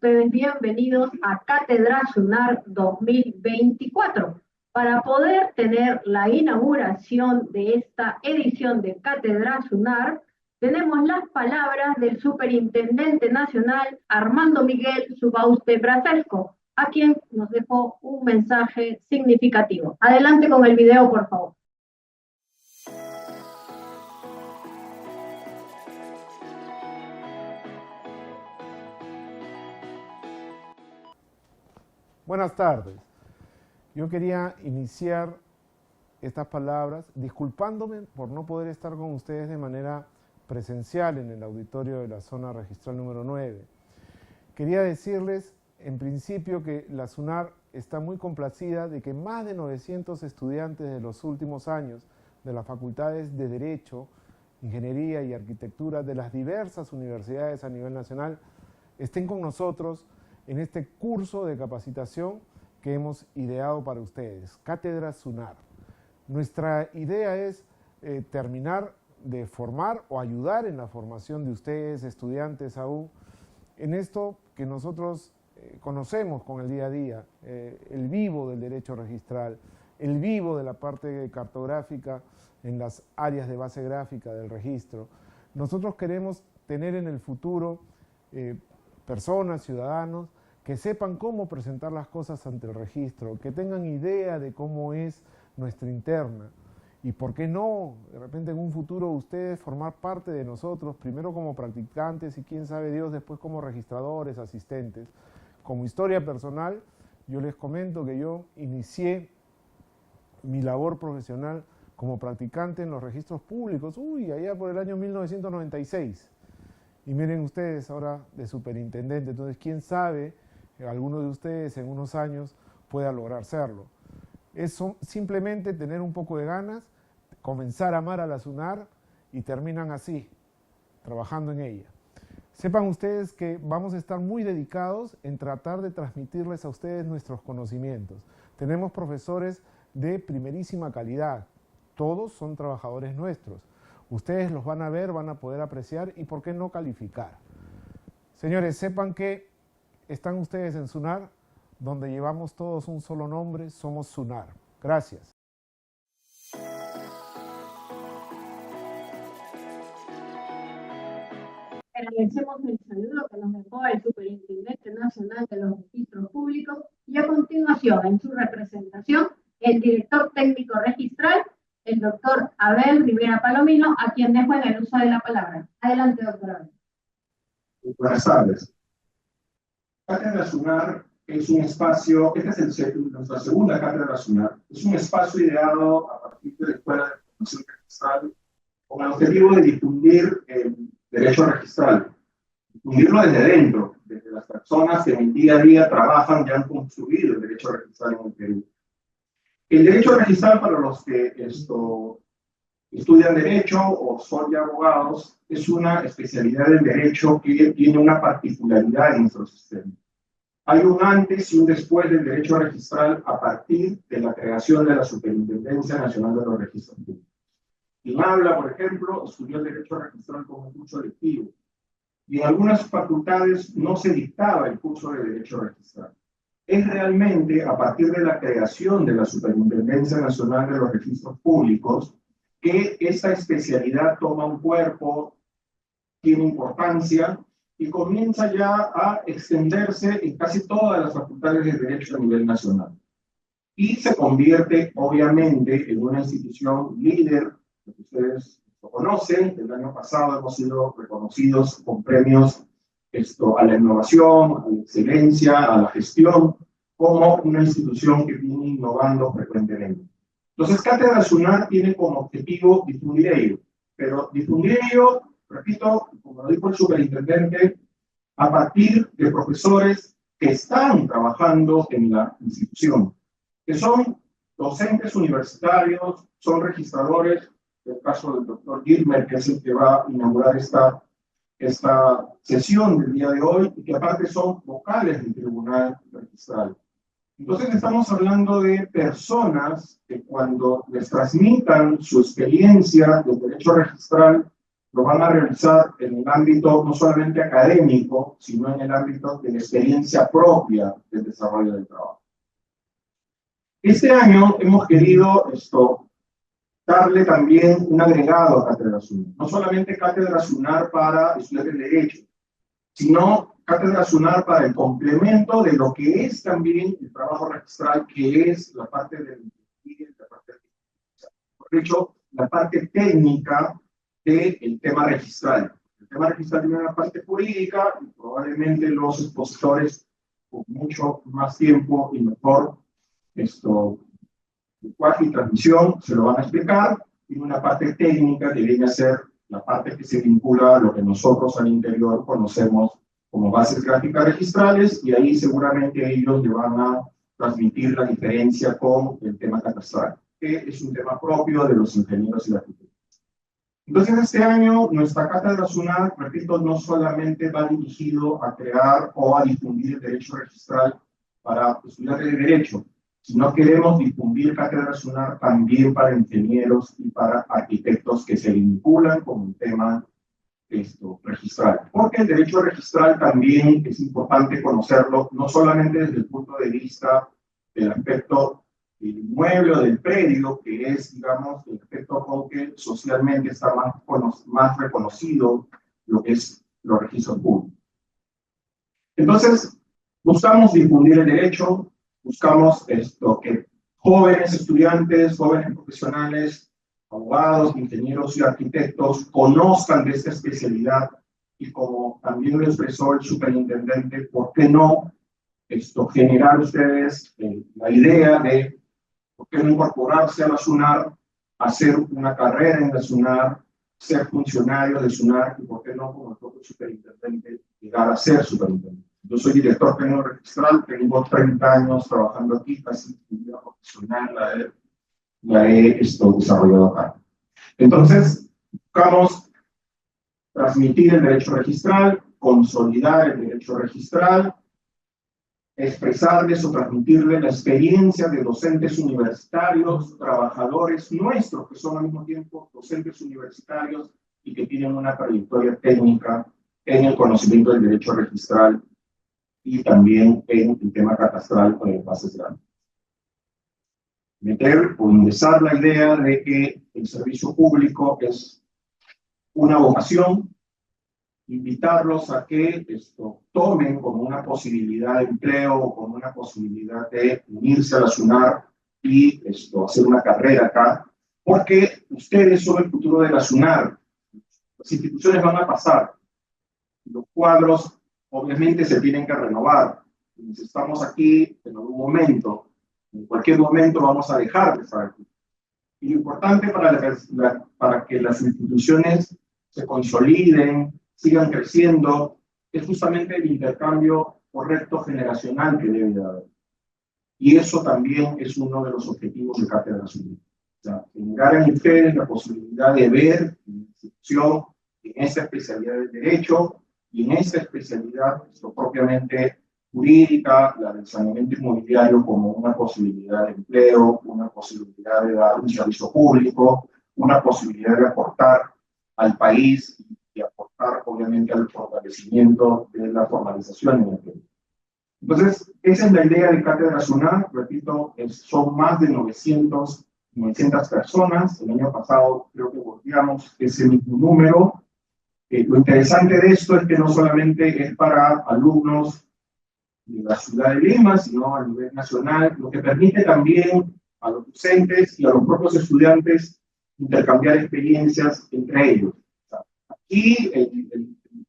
ustedes bienvenidos a Cátedra SUNAR 2024. Para poder tener la inauguración de esta edición de Cátedra SUNAR, tenemos las palabras del Superintendente Nacional Armando Miguel Subauste Brasesco, a quien nos dejó un mensaje significativo. Adelante con el video, por favor. Buenas tardes. Yo quería iniciar estas palabras disculpándome por no poder estar con ustedes de manera presencial en el auditorio de la zona registral número 9. Quería decirles en principio que la SUNAR está muy complacida de que más de 900 estudiantes de los últimos años de las facultades de Derecho, Ingeniería y Arquitectura de las diversas universidades a nivel nacional estén con nosotros en este curso de capacitación que hemos ideado para ustedes, Cátedra SUNAR. Nuestra idea es terminar de formar o ayudar en la formación de ustedes, estudiantes aún, en esto que nosotros conocemos con el día a día, el vivo del derecho registral, el vivo de la parte cartográfica en las áreas de base gráfica del registro. Nosotros queremos tener en el futuro personas, ciudadanos, que sepan cómo presentar las cosas ante el registro, que tengan idea de cómo es nuestra interna. Y por qué no, de repente en un futuro ustedes formar parte de nosotros, primero como practicantes y quién sabe Dios, después como registradores, asistentes. Como historia personal, yo les comento que yo inicié mi labor profesional como practicante en los registros públicos, allá por el año 1996. Y miren ustedes ahora de superintendente, entonces quién sabe, alguno de ustedes en unos años pueda lograr serlo. Es simplemente tener un poco de ganas, comenzar a amar a la SUNAR y terminan así, trabajando en ella. Sepan ustedes que vamos a estar muy dedicados en tratar de transmitirles a ustedes nuestros conocimientos. Tenemos profesores de primerísima calidad, todos son trabajadores nuestros. Ustedes los van a ver, van a poder apreciar y por qué no calificar. Señores, sepan que están ustedes en SUNAR, donde llevamos todos un solo nombre, somos SUNAR. Gracias. Agradecemos el saludo que nos dejó el Superintendente Nacional de los Registros Públicos y a continuación, en su representación, el Director Técnico Registral, el doctor Abel Rivera Palomino, a quien dejo en el uso de la palabra. Adelante, doctor Abel. Buenas tardes. Cátedra SUNAR es un espacio, esta es nuestra segunda Cátedra SUNAR, es un espacio ideado a partir de la Escuela de Formación Registral con el objetivo de difundir el derecho registral, difundirlo desde dentro, desde las personas que en el día a día trabajan y han construido el derecho registral en el Perú. El derecho registral, para los que estudian derecho o son ya abogados, es una especialidad del derecho que tiene una particularidad en nuestro sistema. Hay un antes y un después del derecho registral a partir de la creación de la Superintendencia Nacional de los Registros Públicos. Quien habla, por ejemplo, estudió el derecho registral como un curso lectivo y en algunas facultades no se dictaba el curso de derecho registral. Es realmente a partir de la creación de la Superintendencia Nacional de los Registros Públicos que esta especialidad toma un cuerpo, tiene importancia y comienza ya a extenderse en casi todas las facultades de derecho a nivel nacional. Y se convierte, obviamente, en una institución líder, que ustedes lo conocen. El año pasado hemos sido reconocidos con premios a la innovación, a la excelencia, a la gestión, como una institución que viene innovando frecuentemente. Entonces, Cátedra SUNAR tiene como objetivo difundir ello, pero difundir ello, repito, como lo dijo el superintendente, a partir de profesores que están trabajando en la institución, que son docentes universitarios, son registradores, en el caso del doctor Gilmer, que es el que va a inaugurar esta sesión del día de hoy, y que aparte son vocales del Tribunal Registral. Entonces estamos hablando de personas que cuando les transmitan su experiencia del derecho registral, lo van a realizar en el ámbito no solamente académico, sino en el ámbito de la experiencia propia del desarrollo del trabajo. Este año hemos querido darle también un agregado a Cátedra SUNAR. No solamente Cátedra SUNAR para estudiantes de Derecho, sino Cátedra SUNAR para el complemento de lo que es también el trabajo registral, que es la parte del por hecho, la parte técnica del tema registral. El tema registral tiene una parte jurídica y probablemente los expositores con mucho más tiempo y mejor lenguaje y transmisión se lo van a explicar. Tiene una parte técnica que viene a ser la parte que se vincula a lo que nosotros al interior conocemos como bases gráficas registrales, y ahí seguramente ellos le van a transmitir la diferencia con el tema catastral, que es un tema propio de los ingenieros y arquitectos. Entonces, este año, nuestra Cátedra SUNAR, repito, no solamente va dirigido a crear o a difundir el derecho registral para estudiantes de derecho, sino queremos difundir Cátedra SUNAR también para ingenieros y para arquitectos que se vinculan con un tema registral. Porque el derecho registral también es importante conocerlo, no solamente desde el punto de vista del aspecto del inmueble o del predio, que es, digamos, el aspecto con que socialmente está más reconocido lo que es los registros públicos. Entonces, buscamos difundir el derecho, buscamos que jóvenes estudiantes, jóvenes profesionales, abogados, ingenieros y arquitectos conozcan de esta especialidad, y como también lo expresó el superintendente, ¿por qué no generar ustedes la idea de por qué no incorporarse a la SUNAR, hacer una carrera en la SUNAR, ser funcionario de SUNAR, y por qué no, como el propio superintendente, llegar a ser superintendente? Yo soy director técnico registral, tengo 30 años trabajando aquí, casi mi vida profesional la he desarrollado acá. Entonces, buscamos transmitir el derecho registral, consolidar el derecho registral, expresarles o transmitirles la experiencia de docentes universitarios, trabajadores nuestros, que son al mismo tiempo docentes universitarios y que tienen una trayectoria técnica en el conocimiento del derecho registral y también en el tema catastral con las bases grandes. Meter o ingresar la idea de que el servicio público es una vocación, invitarlos a que tomen como una posibilidad de empleo o como una posibilidad de unirse a la SUNAR y hacer una carrera acá, porque ustedes son el futuro de la SUNAR. Las instituciones van a pasar, los cuadros obviamente se tienen que renovar. Si estamos aquí en algún momento, en cualquier momento vamos a dejar de estar aquí. Y lo importante para que las instituciones se consoliden, sigan creciendo, es justamente el intercambio correcto generacional que debe de haber. Y eso también es uno de los objetivos de Cátedra SUNAR. O sea, generar en ustedes la posibilidad de ver la institución en esta especialidad del derecho y en esta especialidad propiamente jurídica, la del saneamiento inmobiliario, como una posibilidad de empleo, una posibilidad de dar un servicio público, una posibilidad de aportar al país y aportar obviamente al fortalecimiento de la formalización en el país. Entonces, esa es la idea de Cátedra SUNAR. Repito, son más de 900 personas. El año pasado creo que volvíamos ese mismo número. Lo interesante de esto es que no solamente es para alumnos de la ciudad de Lima, sino a nivel nacional, lo que permite también a los docentes y a los propios estudiantes intercambiar experiencias entre ellos. O sea, aquí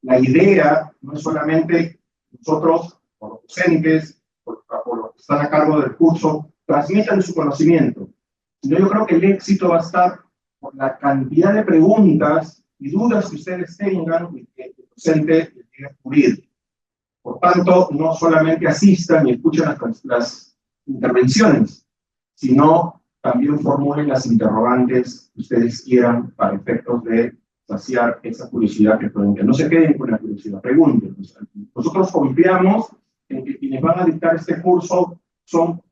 la idea no es solamente nosotros, por los docentes, por los que están a cargo del curso, transmitan su conocimiento, sino yo creo que el éxito va a estar por la cantidad de preguntas y dudas que ustedes tengan y que el docente les tiene que cubrir. Por tanto, no solamente asistan y escuchen las intervenciones, sino también formulen las interrogantes que ustedes quieran para efectos de saciar esa curiosidad que pueden tener. No se queden con la curiosidad, pregunten. Nosotros confiamos en que quienes van a dictar este curso son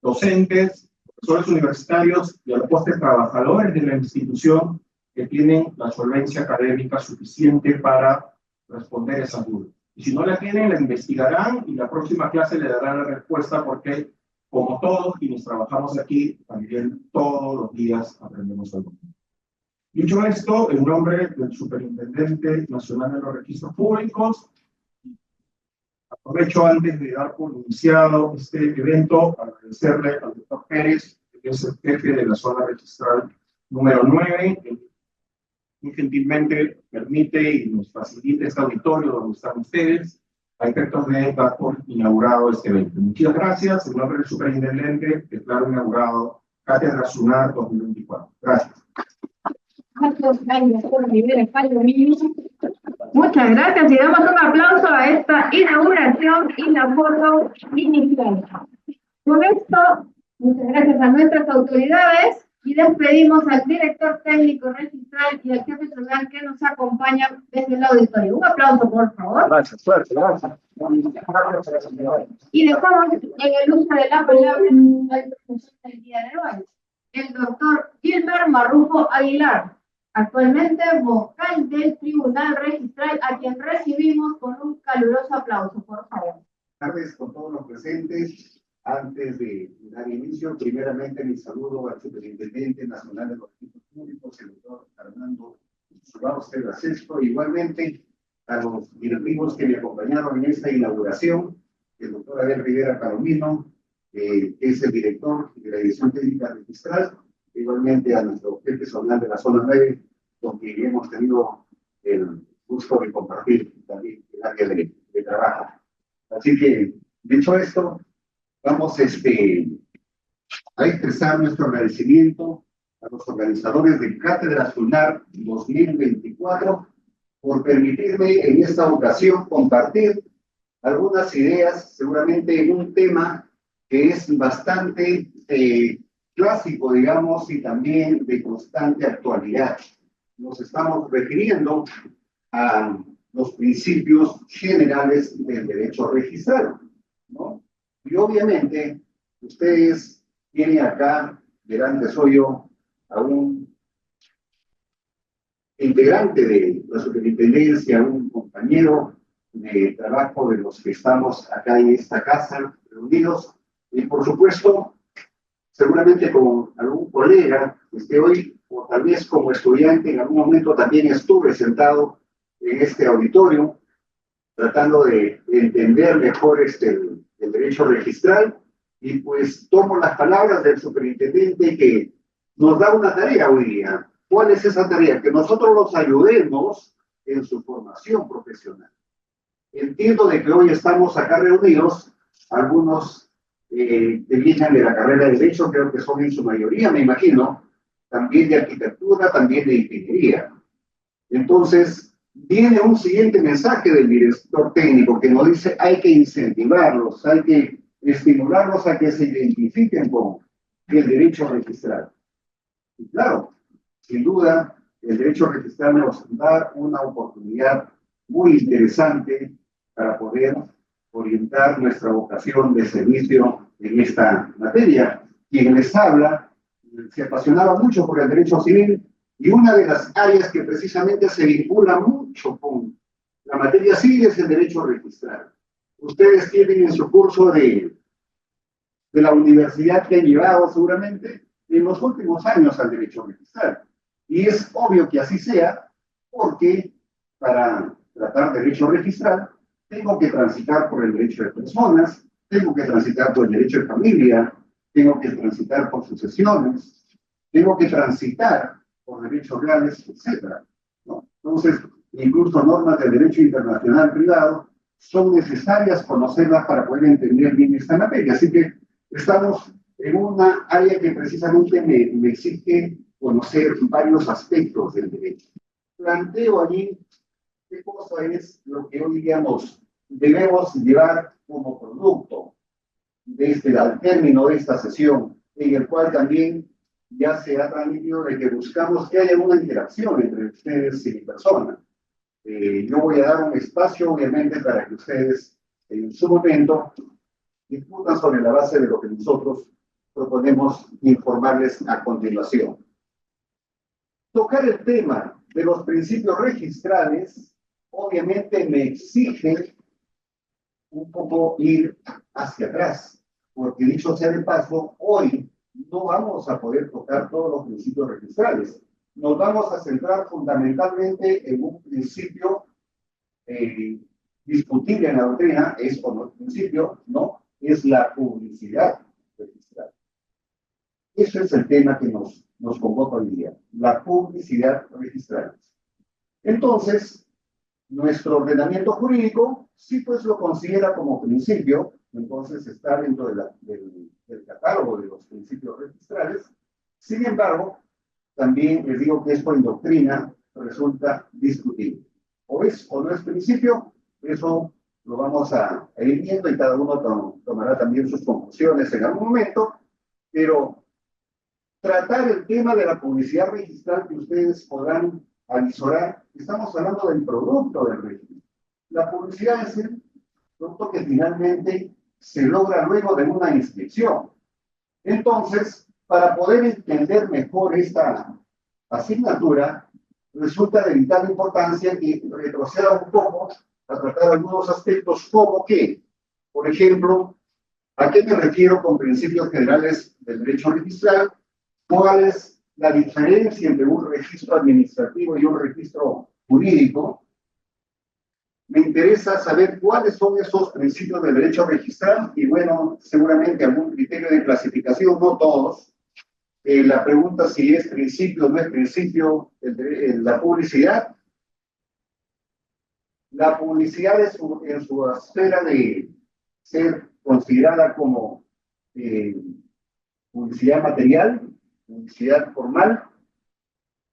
docentes, profesores universitarios y a los postres trabajadores de la institución que tienen la solvencia académica suficiente para responder esas dudas. Y si no la tienen, la investigarán y la próxima clase le darán la respuesta porque, como todos quienes trabajamos aquí, también todos los días aprendemos algo. Dicho esto, en nombre del Superintendente Nacional de los Registros Públicos, aprovecho antes de dar por iniciado este evento para agradecerle al doctor Pérez, que es el jefe de la zona registral número 9, que muy gentilmente permite y nos facilita este auditorio donde están ustedes, a efectos de dar por inaugurado este evento. Muchas gracias. En nombre del Superintendente, declaro inaugurado Cátedra SUNAR 2024. Gracias. Muchas gracias y damos un aplauso a esta inauguración y la foto inicial. Con esto, muchas gracias a nuestras autoridades y despedimos al director técnico registral y al jefe zonal que nos acompañan desde el auditorio. Un aplauso, por favor. Gracias, suerte, gracias. Y dejamos en el uso de la palabra al profesor del día de hoy, el doctor Gilmer Marrufo Aguilar, actualmente vocal del Tribunal Registral, a quien recibimos con un caluroso aplauso, por favor. Buenas tardes con todos los presentes. Antes de dar inicio, primeramente mi saludo al Superintendente Nacional de los Registros Públicos, el doctor Fernando Subauster Acesto, igualmente a los directivos que me acompañaron en esta inauguración, el doctor Abel Rivera Palomino, que es el director de la Dirección Técnica Registral, igualmente a nuestro jefe zonal de la zona 9, con quien hemos tenido el gusto de compartir también el área de trabajo. Así que, dicho esto, vamos a expresar nuestro agradecimiento a los organizadores de Cátedra SUNAR 2024 por permitirme en esta ocasión compartir algunas ideas, seguramente en un tema que es bastante clásico, digamos, y también de constante actualidad. Nos estamos refiriendo a los principios generales del derecho registral, ¿no? Y obviamente, ustedes tienen acá delante suyo a un integrante de la superintendencia, un compañero de trabajo de los que estamos acá en esta casa reunidos, y por supuesto, seguramente con algún colega que esté hoy, o tal vez como estudiante en algún momento también estuve sentado en este auditorio, tratando de entender mejor el derecho registral, y pues tomo las palabras del superintendente que nos da una tarea hoy día. ¿Cuál es esa tarea? Que nosotros los ayudemos en su formación profesional. Entiendo de que hoy estamos acá reunidos, algunos que vienen de la carrera de Derecho, creo que son en su mayoría, me imagino, también de Arquitectura, también de Ingeniería. Entonces, viene un siguiente mensaje del director técnico que nos dice hay que incentivarlos, hay que estimularlos a que se identifiquen con el derecho registral. Y claro, sin duda, el derecho registral nos da una oportunidad muy interesante para poder orientar nuestra vocación de servicio en esta materia. Quien les habla se apasionaba mucho por el derecho civil, y una de las áreas que precisamente se vincula mucho con la materia civil es el derecho registral. Ustedes tienen en su curso de la universidad que han llevado seguramente en los últimos años al derecho registral. Y es obvio que así sea, porque para tratar derecho registral tengo que transitar por el derecho de personas, tengo que transitar por el derecho de familia, tengo que transitar por sucesiones, tengo que transitar por derechos reales, etc., ¿no? Entonces, incluso normas del derecho internacional privado son necesarias conocerlas para poder entender bien esta materia. Así que estamos en una área que precisamente me exige conocer varios aspectos del derecho. Planteo allí qué cosa es lo que hoy, digamos, debemos llevar como producto desde el término de esta sesión, en el cual también ya se ha transmitido de que buscamos que haya una interacción entre ustedes y mi persona. Yo voy a dar un espacio, obviamente, para que ustedes, en su momento, discutan sobre la base de lo que nosotros proponemos informarles a continuación. tocar el tema de los principios registrales, obviamente me exige un poco ir hacia atrás, porque dicho sea de paso, hoy no vamos a poder tocar todos los principios registrales. Nos vamos a centrar fundamentalmente en un principio discutible en la doctrina, es como el principio, ¿no? Es la publicidad registral. Eso es el tema que nos convoca hoy día, la publicidad registral. Entonces, nuestro ordenamiento jurídico sí pues lo considera como principio, entonces está dentro del catálogo de los principios registrales. Sin embargo, también les digo que esto en doctrina resulta discutible. O es o no es principio, eso lo vamos a ir viendo y cada uno tomará también sus conclusiones en algún momento, pero tratar el tema de la publicidad registral que ustedes podrán avisorar, estamos hablando del producto del registro. La publicidad es el producto que finalmente se logra luego de una inscripción. Entonces, para poder entender mejor esta asignatura, resulta de vital importancia que retroceda un poco a tratar algunos aspectos como que, por ejemplo, ¿a qué me refiero con principios generales del derecho registral? ¿Cuál es la diferencia entre un registro administrativo y un registro jurídico? Me interesa saber cuáles son esos principios del derecho registral y, bueno, seguramente algún criterio de clasificación, no todos. La pregunta si es principio o no es principio la publicidad. La publicidad en su esfera de ser considerada como publicidad material, publicidad formal.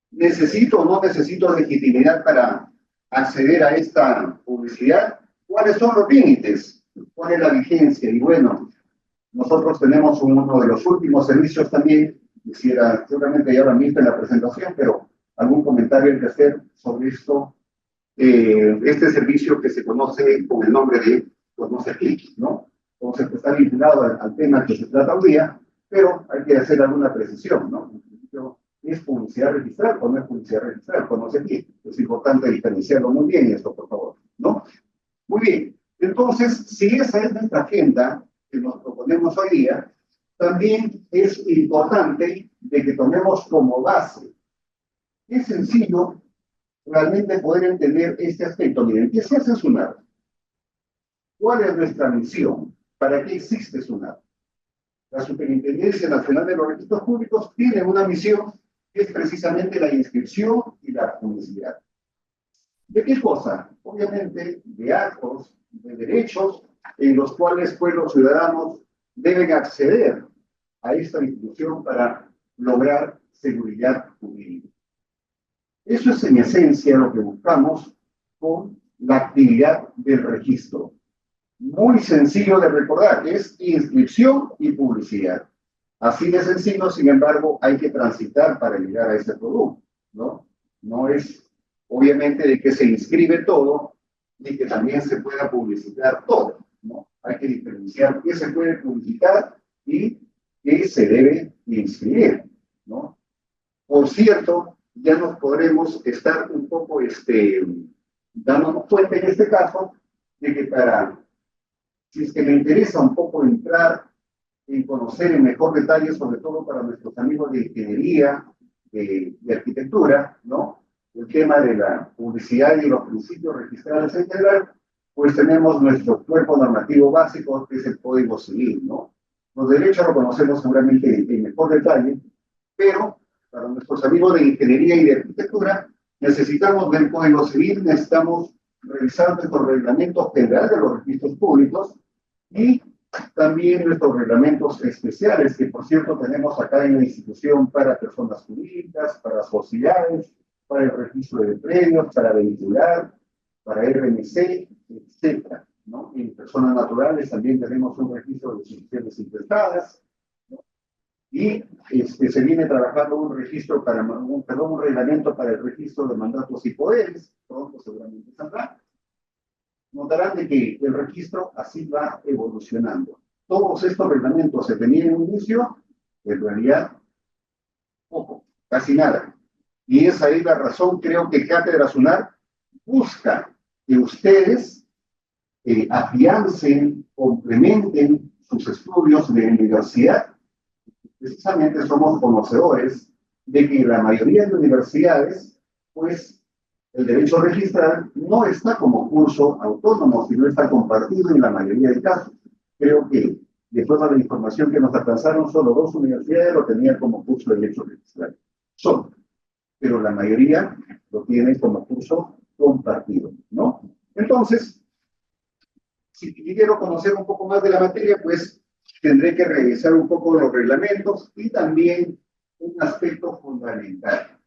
¿Necesito o no necesito legitimidad para acceder a esta publicidad? ¿Cuáles son los límites? ¿Cuál es la vigencia? Y bueno, nosotros tenemos uno de los últimos servicios también, quisiera, seguramente ya lo han visto en la presentación, pero algún comentario hay que hacer sobre esto, este servicio que se conoce con el nombre de Conoce Clic, ¿no? Entonces, está vinculado al tema que se trata hoy día, pero hay que hacer alguna precisión, ¿no? ¿Es publicidad registral o no es publicidad registral? Conoce Clic. Es importante diferenciarlo muy bien esto, por favor, ¿no? Muy bien. Entonces, si esa es nuestra agenda que nos proponemos hoy día, también es importante de que tomemos como base. Es sencillo realmente poder entender este aspecto. Miren, ¿qué se hace SUNAT? ¿Cuál es nuestra misión? ¿Para qué existe SUNAT? La Superintendencia Nacional de los Registros Públicos tiene una misión que es precisamente la inscripción y la publicidad. ¿De qué cosa? Obviamente de actos, de derechos en los cuales pues, los ciudadanos deben acceder a esta institución para lograr seguridad jurídica. Eso es en esencia lo que buscamos con la actividad del registro. Muy sencillo de recordar, es inscripción y publicidad. Así de sencillo, sin embargo, hay que transitar para llegar a ese producto, ¿no? No es, obviamente, de que se inscribe todo y que también se pueda publicitar todo, ¿no? Hay que diferenciar qué se puede publicitar y qué se debe inscribir, ¿no? Por cierto, ya nos podremos estar un poco dándonos cuenta en este caso de que si es que me interesa un poco entrar en conocer en mejor detalle, sobre todo para nuestros amigos de ingeniería, de arquitectura, ¿no? El tema de la publicidad y los principios registrales en general, pues tenemos nuestro cuerpo normativo básico, que es el Código Civil, ¿no? Los derechos lo conocemos seguramente en mejor detalle, pero para nuestros amigos de ingeniería y de arquitectura, necesitamos del Código Civil, necesitamos revisar nuestros reglamentos generales de los registros públicos y también nuestros reglamentos especiales, que por cierto tenemos acá en la institución para personas jurídicas, para sociedades, para el registro de predios, para vehicular, para RMC, etc., ¿no? En personas naturales también tenemos un registro de sucesiones intestadas, ¿no? Y se viene trabajando un registro un reglamento para el registro de mandatos y poderes, pronto seguramente saldrá. Notarán de que el registro así va evolucionando. Todos estos reglamentos se tenían en un inicio, en realidad, poco, casi nada. Y esa es la razón, creo que Cátedra SUNAR busca que ustedes afiancen, complementen sus estudios de universidad. Precisamente somos conocedores de que la mayoría de universidades, pues, el derecho registral no está como curso autónomo, sino está compartido en la mayoría de casos. Creo que, de toda la información que nos alcanzaron, solo 2 universidades lo tenían como curso de derecho registral. Son, pero la mayoría lo tiene como curso compartido, ¿no? Entonces, si quiero conocer un poco más de la materia, pues tendré que revisar un poco los reglamentos y también un aspecto fundamental.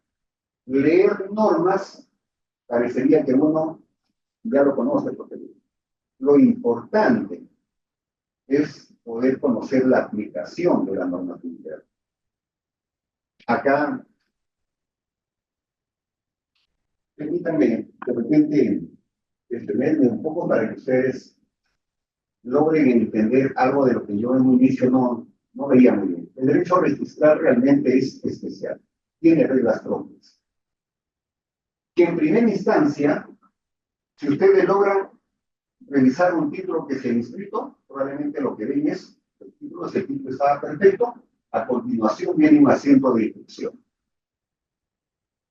Leer normas parecería que uno ya lo conoce, porque lo importante es poder conocer la aplicación de la normatividad. Acá, permítanme de repente extenderme un poco para que ustedes logren entender algo de lo que yo en un inicio no veía muy bien. El derecho registral realmente es especial, tiene reglas propias. Que en primera instancia, si ustedes logran revisar un título que se ha inscrito, probablemente lo que ven es el título, ese título estaba perfecto, a continuación viene un asiento de inscripción.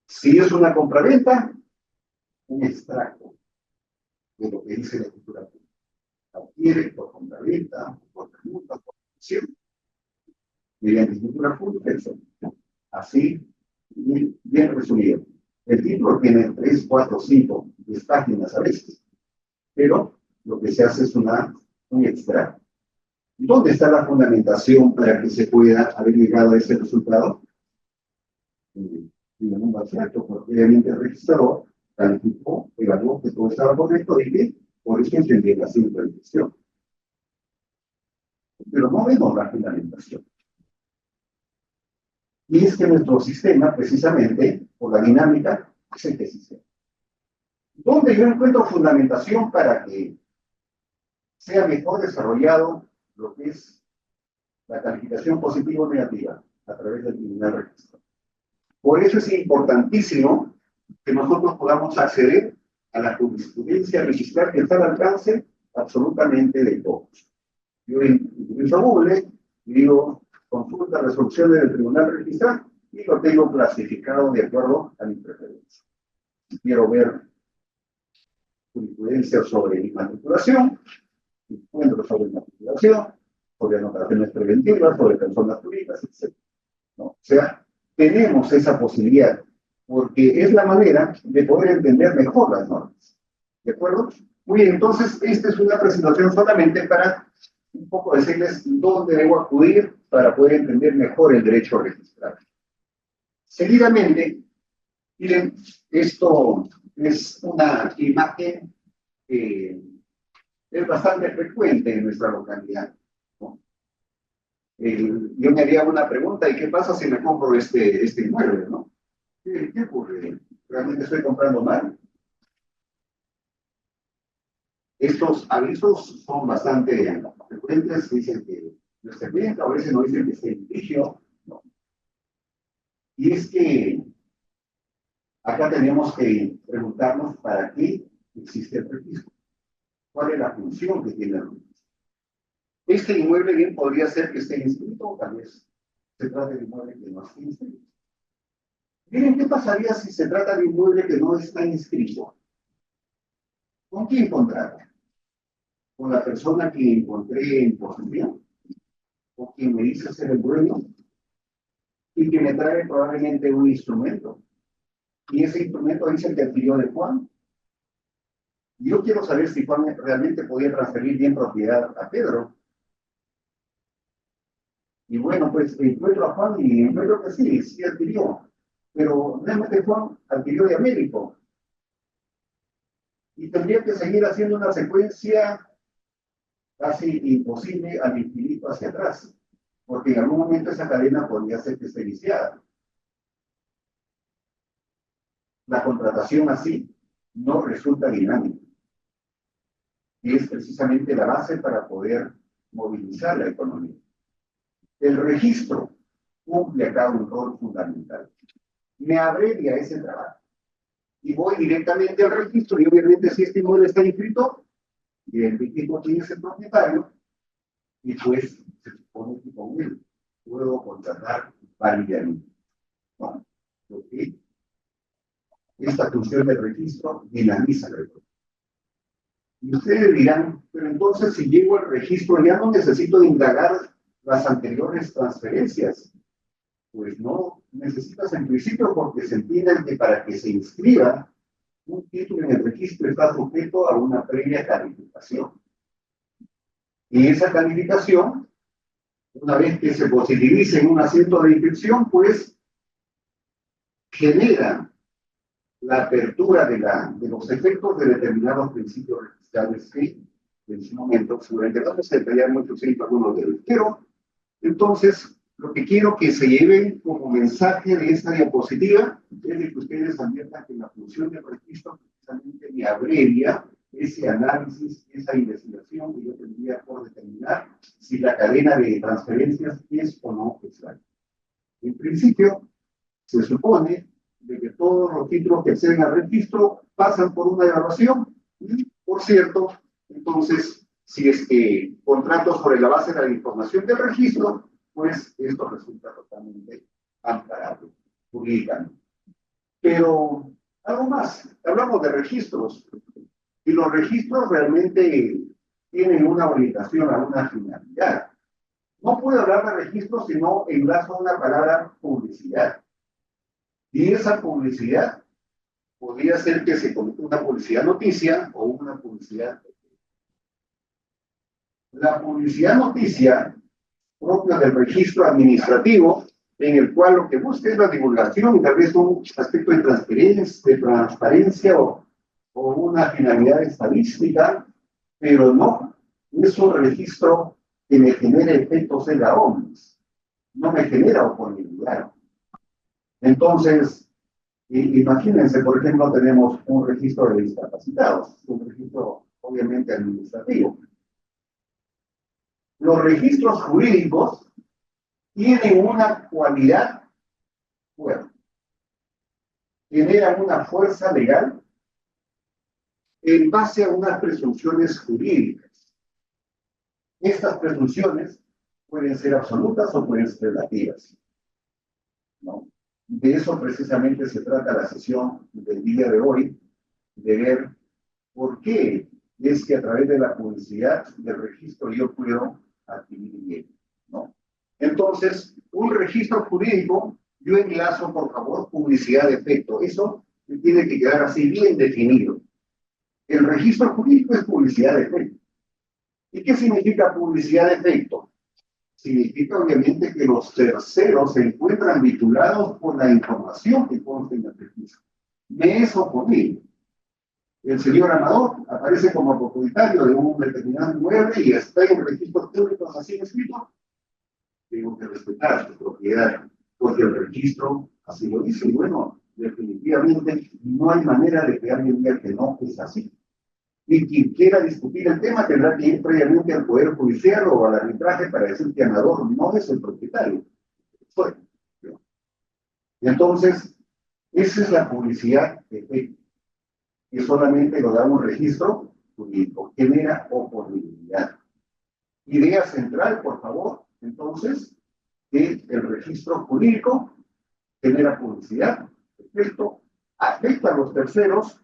Si es una compraventa, un extracto de lo que dice la escritura pública. Adquiere por compraventa, por permuta, por acción, mediante escritura pública, etc. Así, bien resumido. El título tiene 3, 4, 5 10 páginas a veces, pero lo que se hace es un extracto. ¿Dónde está la fundamentación para que se pueda haber llegado a ese resultado? En un extracto, porque obviamente el registrador calificó, evaluó que todo estaba correcto y que por eso entendí la simplificación. Pero no vemos la fundamentación. Y es que nuestro sistema, precisamente, por la dinámica, es el sistema. ¿Dónde yo encuentro fundamentación para que sea mejor desarrollado lo que es la calificación positiva o negativa a través del tribunal registro? Por eso es importantísimo que nosotros podamos acceder a la jurisprudencia registral que está al alcance absolutamente de todos. Yo utilizo Google y digo, consulta resoluciones del tribunal registral y lo tengo clasificado de acuerdo a mi preferencia. Si quiero ver jurisprudencia sobre inmatriculación, encuentro sobre inmatriculación, sobre anotaciones preventivas, sobre personas jurídicas, etc. ¿No? O sea, tenemos esa posibilidad, porque es la manera de poder entender mejor las normas. ¿De acuerdo? Muy bien, entonces, esta es una presentación solamente para un poco decirles dónde debo acudir para poder entender mejor el derecho registral. Seguidamente, miren, esto es una imagen que es bastante frecuente en nuestra localidad, ¿no? Yo me haría una pregunta, ¿y qué pasa si me compro este inmueble, ¿no? ¿Qué ocurre? ¿Realmente estoy comprando mal? Estos avisos son bastante frecuentes, dicen que no esté bien, a veces no dicen que esté en litigio, ¿no? Y es que acá tenemos que preguntarnos para qué existe el registro. ¿Cuál es la función que tiene el registro? Este inmueble bien podría ser que esté inscrito, o tal vez se trata de inmueble que no esté inscrito. Miren, ¿qué pasaría si se trata de inmueble que no está inscrito? ¿Con quién contrata? ¿Con la persona que encontré en posesión? ¿O quien me dice ser el dueño? Y que me trae probablemente un instrumento. Y ese instrumento dice que adquirió de Juan. Yo quiero saber si Juan realmente podía transferir bien propiedad a Pedro. Y bueno, pues encuentro a Juan y encuentro que sí adquirió. Pero realmente Juan adquirió de Américo. Y tendría que seguir haciendo una secuencia casi imposible al infinito hacia atrás. Porque en algún momento esa cadena podría ser que esté iniciada. La contratación así no resulta dinámica. Y es precisamente la base para poder movilizar la economía. El registro cumple acá un rol fundamental. me abrevia ese trabajo. Y voy directamente al registro, y obviamente si este inmueble está inscrito, identifico quién es el propietario, y pues se supone que con él puedo contratar válidamente, ¿no? ¿Ok? Esta función de registro dinamiza el registro. Y ustedes dirán, pero entonces si llego al registro ya no necesito indagar las anteriores transferencias. Pues no necesitas en principio, porque se entiende que para que se inscriba un título en el registro está sujeto a una previa calificación. Y esa calificación, una vez que se positivice en un asiento de inscripción, pues genera la apertura de los efectos de determinados principios registrales que en su momento seguramente vamos a detallar mucho siempre algunos de ellos. Pero entonces lo que quiero que se lleven como mensaje de esta diapositiva es de que ustedes adviertan que la función del registro precisamente me abrevia ese análisis, esa investigación que yo tendría por determinar si la cadena de transferencias es o no exacta. En principio, se supone de que todos los títulos que acceden al registro pasan por una evaluación y, por cierto, entonces, si es que contratos sobre la base de la información del registro, pues esto resulta totalmente amparable jurídicamente. Pero algo más, hablamos de registros, y los registros realmente tienen una orientación a una finalidad. No puedo hablar de registros si no enlazo una palabra publicidad. Y esa publicidad podría ser que se conozca una publicidad noticia o una publicidad. La publicidad noticia propia del registro administrativo, en el cual lo que busca es la divulgación y tal vez un aspecto de transparencia o una finalidad estadística, pero no es un registro que me genere efectos en la OMS, no me genera oportunidad. Entonces, imagínense, por ejemplo, tenemos un registro de discapacitados, un registro obviamente administrativo. Los registros jurídicos tienen una cualidad fuerte, generan una fuerza legal en base a unas presunciones jurídicas. Estas presunciones pueden ser absolutas o pueden ser relativas, ¿no? De eso precisamente se trata la sesión del día de hoy, de ver por qué es que a través de la publicidad del registro yo puedo adquirir bien, ¿no? Entonces, un registro jurídico, yo enlazo, por favor, publicidad de efecto. Eso tiene que quedar así bien definido. El registro jurídico es publicidad de efecto. ¿Y qué significa publicidad de efecto? Significa obviamente que los terceros se encuentran vinculados por la información que consta en el registro. Me es ocurrido. El señor Amador aparece como propietario de un determinado inmueble y está en registros públicos así escrito. Tengo que respetar su propiedad, porque el registro así lo dice. Y bueno, definitivamente no hay manera de que alguien diga que no es así. Y quien quiera discutir el tema tendrá que ir previamente al Poder Judicial o al arbitraje para decir que Amador no es el propietario. Entonces, esa es la publicidad que solamente lo da un registro jurídico, genera oportunidad. Idea central, por favor, entonces, que el registro jurídico genera publicidad, efecto, afecta a los terceros,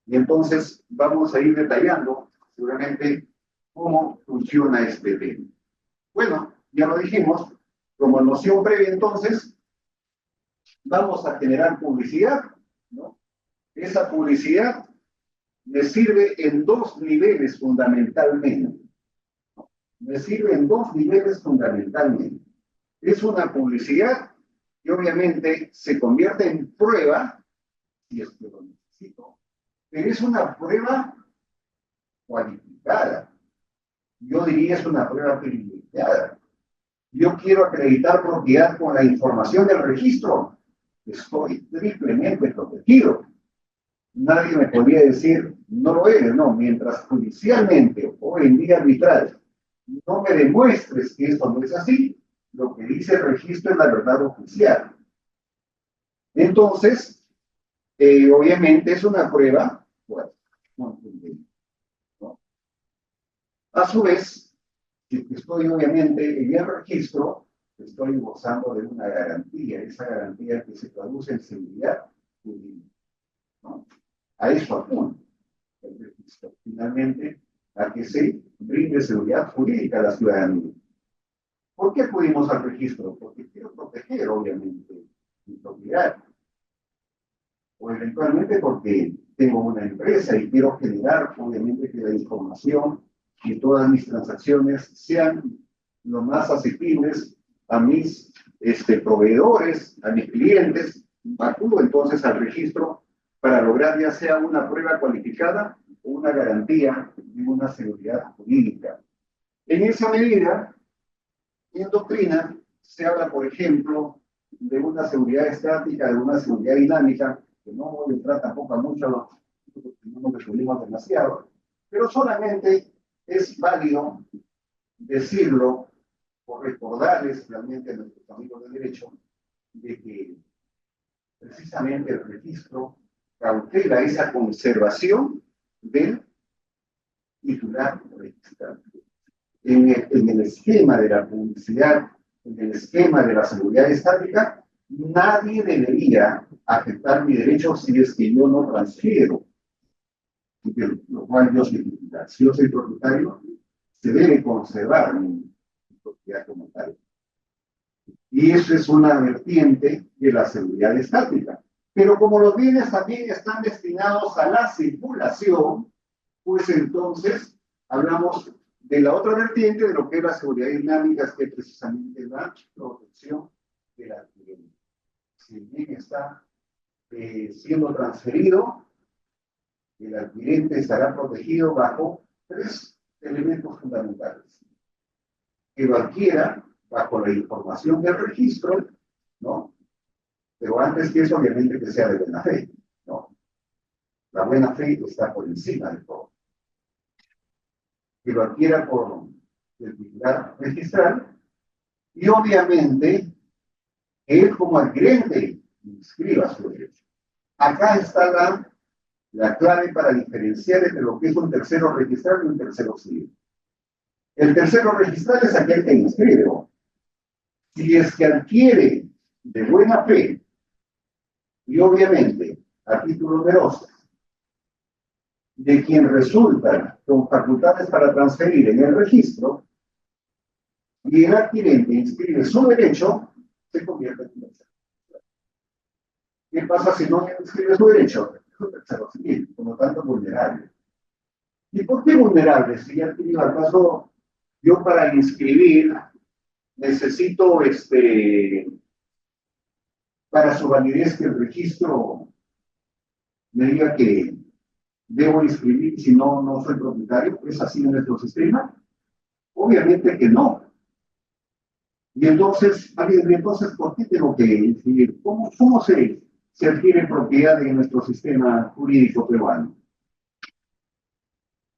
y entonces vamos a ir detallando seguramente cómo funciona este tema. Bueno, ya lo dijimos, como noción previa entonces, vamos a generar publicidad, ¿no? Esa publicidad me sirve en dos niveles fundamentalmente. Me sirve en dos niveles fundamentalmente. Es una publicidad que obviamente se convierte en prueba, si es que lo necesito, pero es una prueba cualificada. Yo diría es una prueba privilegiada. Yo quiero acreditar propiedad con la información del registro. Estoy triplemente protegido. Nadie me podría decir, no lo eres, no. Mientras judicialmente o en vía arbitral no me demuestres que esto no es así, lo que dice el registro es la verdad oficial. Entonces, obviamente es una prueba, bueno, no, ¿no? A su vez, si estoy obviamente en el registro, estoy gozando de una garantía, esa garantía que se traduce en seguridad jurídica, ¿no? A eso apunta el registro, finalmente, a que se brinde seguridad jurídica a la ciudadanía. ¿Por qué acudimos al registro? Porque quiero proteger, obviamente, mi propiedad. O eventualmente porque tengo una empresa y quiero generar, obviamente, que la información y todas mis transacciones sean lo más asequibles a mis proveedores, a mis clientes. Acudo entonces al registro para lograr ya sea una prueba cualificada o una garantía de una seguridad jurídica. En esa medida, en doctrina se habla, por ejemplo, de una seguridad estática, de una seguridad dinámica, que no voy a entrar tampoco a mucho, porque no nos resolvimos demasiado, pero solamente es válido decirlo o recordarles realmente a nuestros amigos de derecho de que precisamente el registro cautela esa conservación del titular registrado. En el esquema de la publicidad, en el esquema de la seguridad estática, nadie debería afectar mi derecho si es que yo no transfiero. Lo cual yo soy titular. Si yo soy propietario, se debe conservar mi propiedad como tal. Y eso es una vertiente de la seguridad estática. Pero como los bienes también están destinados a la circulación, pues entonces hablamos de la otra vertiente de lo que es la seguridad dinámica, que es precisamente la protección del adquirente. Si el bien está siendo transferido, el adquirente estará protegido bajo 3 elementos fundamentales. Que lo adquiera bajo la información del registro, ¿no? Pero antes que eso, obviamente, que sea de buena fe, ¿no? La buena fe está por encima de todo. Que lo adquiera por el titular registral y, obviamente, él como adquirente inscriba su derecho. Acá está la clave para diferenciar entre lo que es un tercero registral y un tercero civil. El tercero registral es aquel que inscribe. Si es que adquiere de buena fe y obviamente a título oneroso de quien resulta con facultades para transferir en el registro y el adquirente inscribe su derecho, se convierte en tercero. ¿Qué pasa si no inscribe su derecho? Es un tercero civil, por lo tanto vulnerable. ¿Y por qué vulnerable? Si ya tengo acaso yo para inscribir necesito para su validez que el registro me diga que debo inscribir si no, no soy propietario. ¿Es así en nuestro sistema? Obviamente que no. Y entonces, ¿por qué tengo que inscribir? ¿Cómo se adquiere propiedad en nuestro sistema jurídico peruano?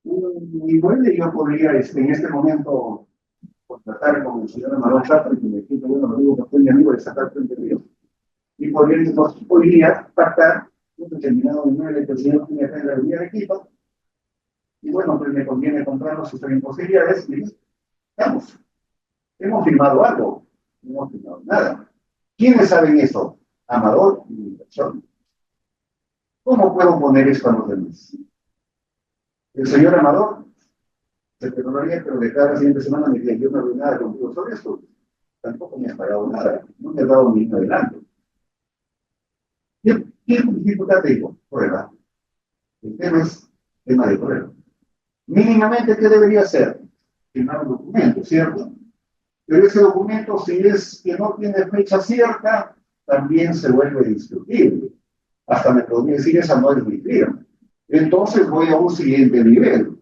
Un inmueble yo podría en este momento contratar con el señor Amador Chatra, que me quito, bueno, lo digo porque es mi amigo de sacar frente mío, y podría pactar un determinado inmueble que el señor tiene acá en la avenida de Quito, y bueno, pues me conviene comprarlo si estoy en posibilidades, y vamos, hemos firmado algo, no hemos firmado nada. ¿Quiénes saben eso? Amador y mi persona. ¿Cómo puedo poner esto a los demás? El señor Amador se perdonaría, pero de cada siguiente semana me decía, yo no hablé nada contigo sobre esto. Tampoco me has pagado nada, no me has dado ni un adelanto. ¿Qué dificultad te digo? Prueba. El tema es tema de prueba. Mínimamente, ¿qué debería hacer? Firmar un documento, ¿cierto? Pero ese documento, si es que no tiene fecha cierta, también se vuelve discutible. Hasta me podría decir, esa no es mi firma. Entonces voy a un siguiente nivel,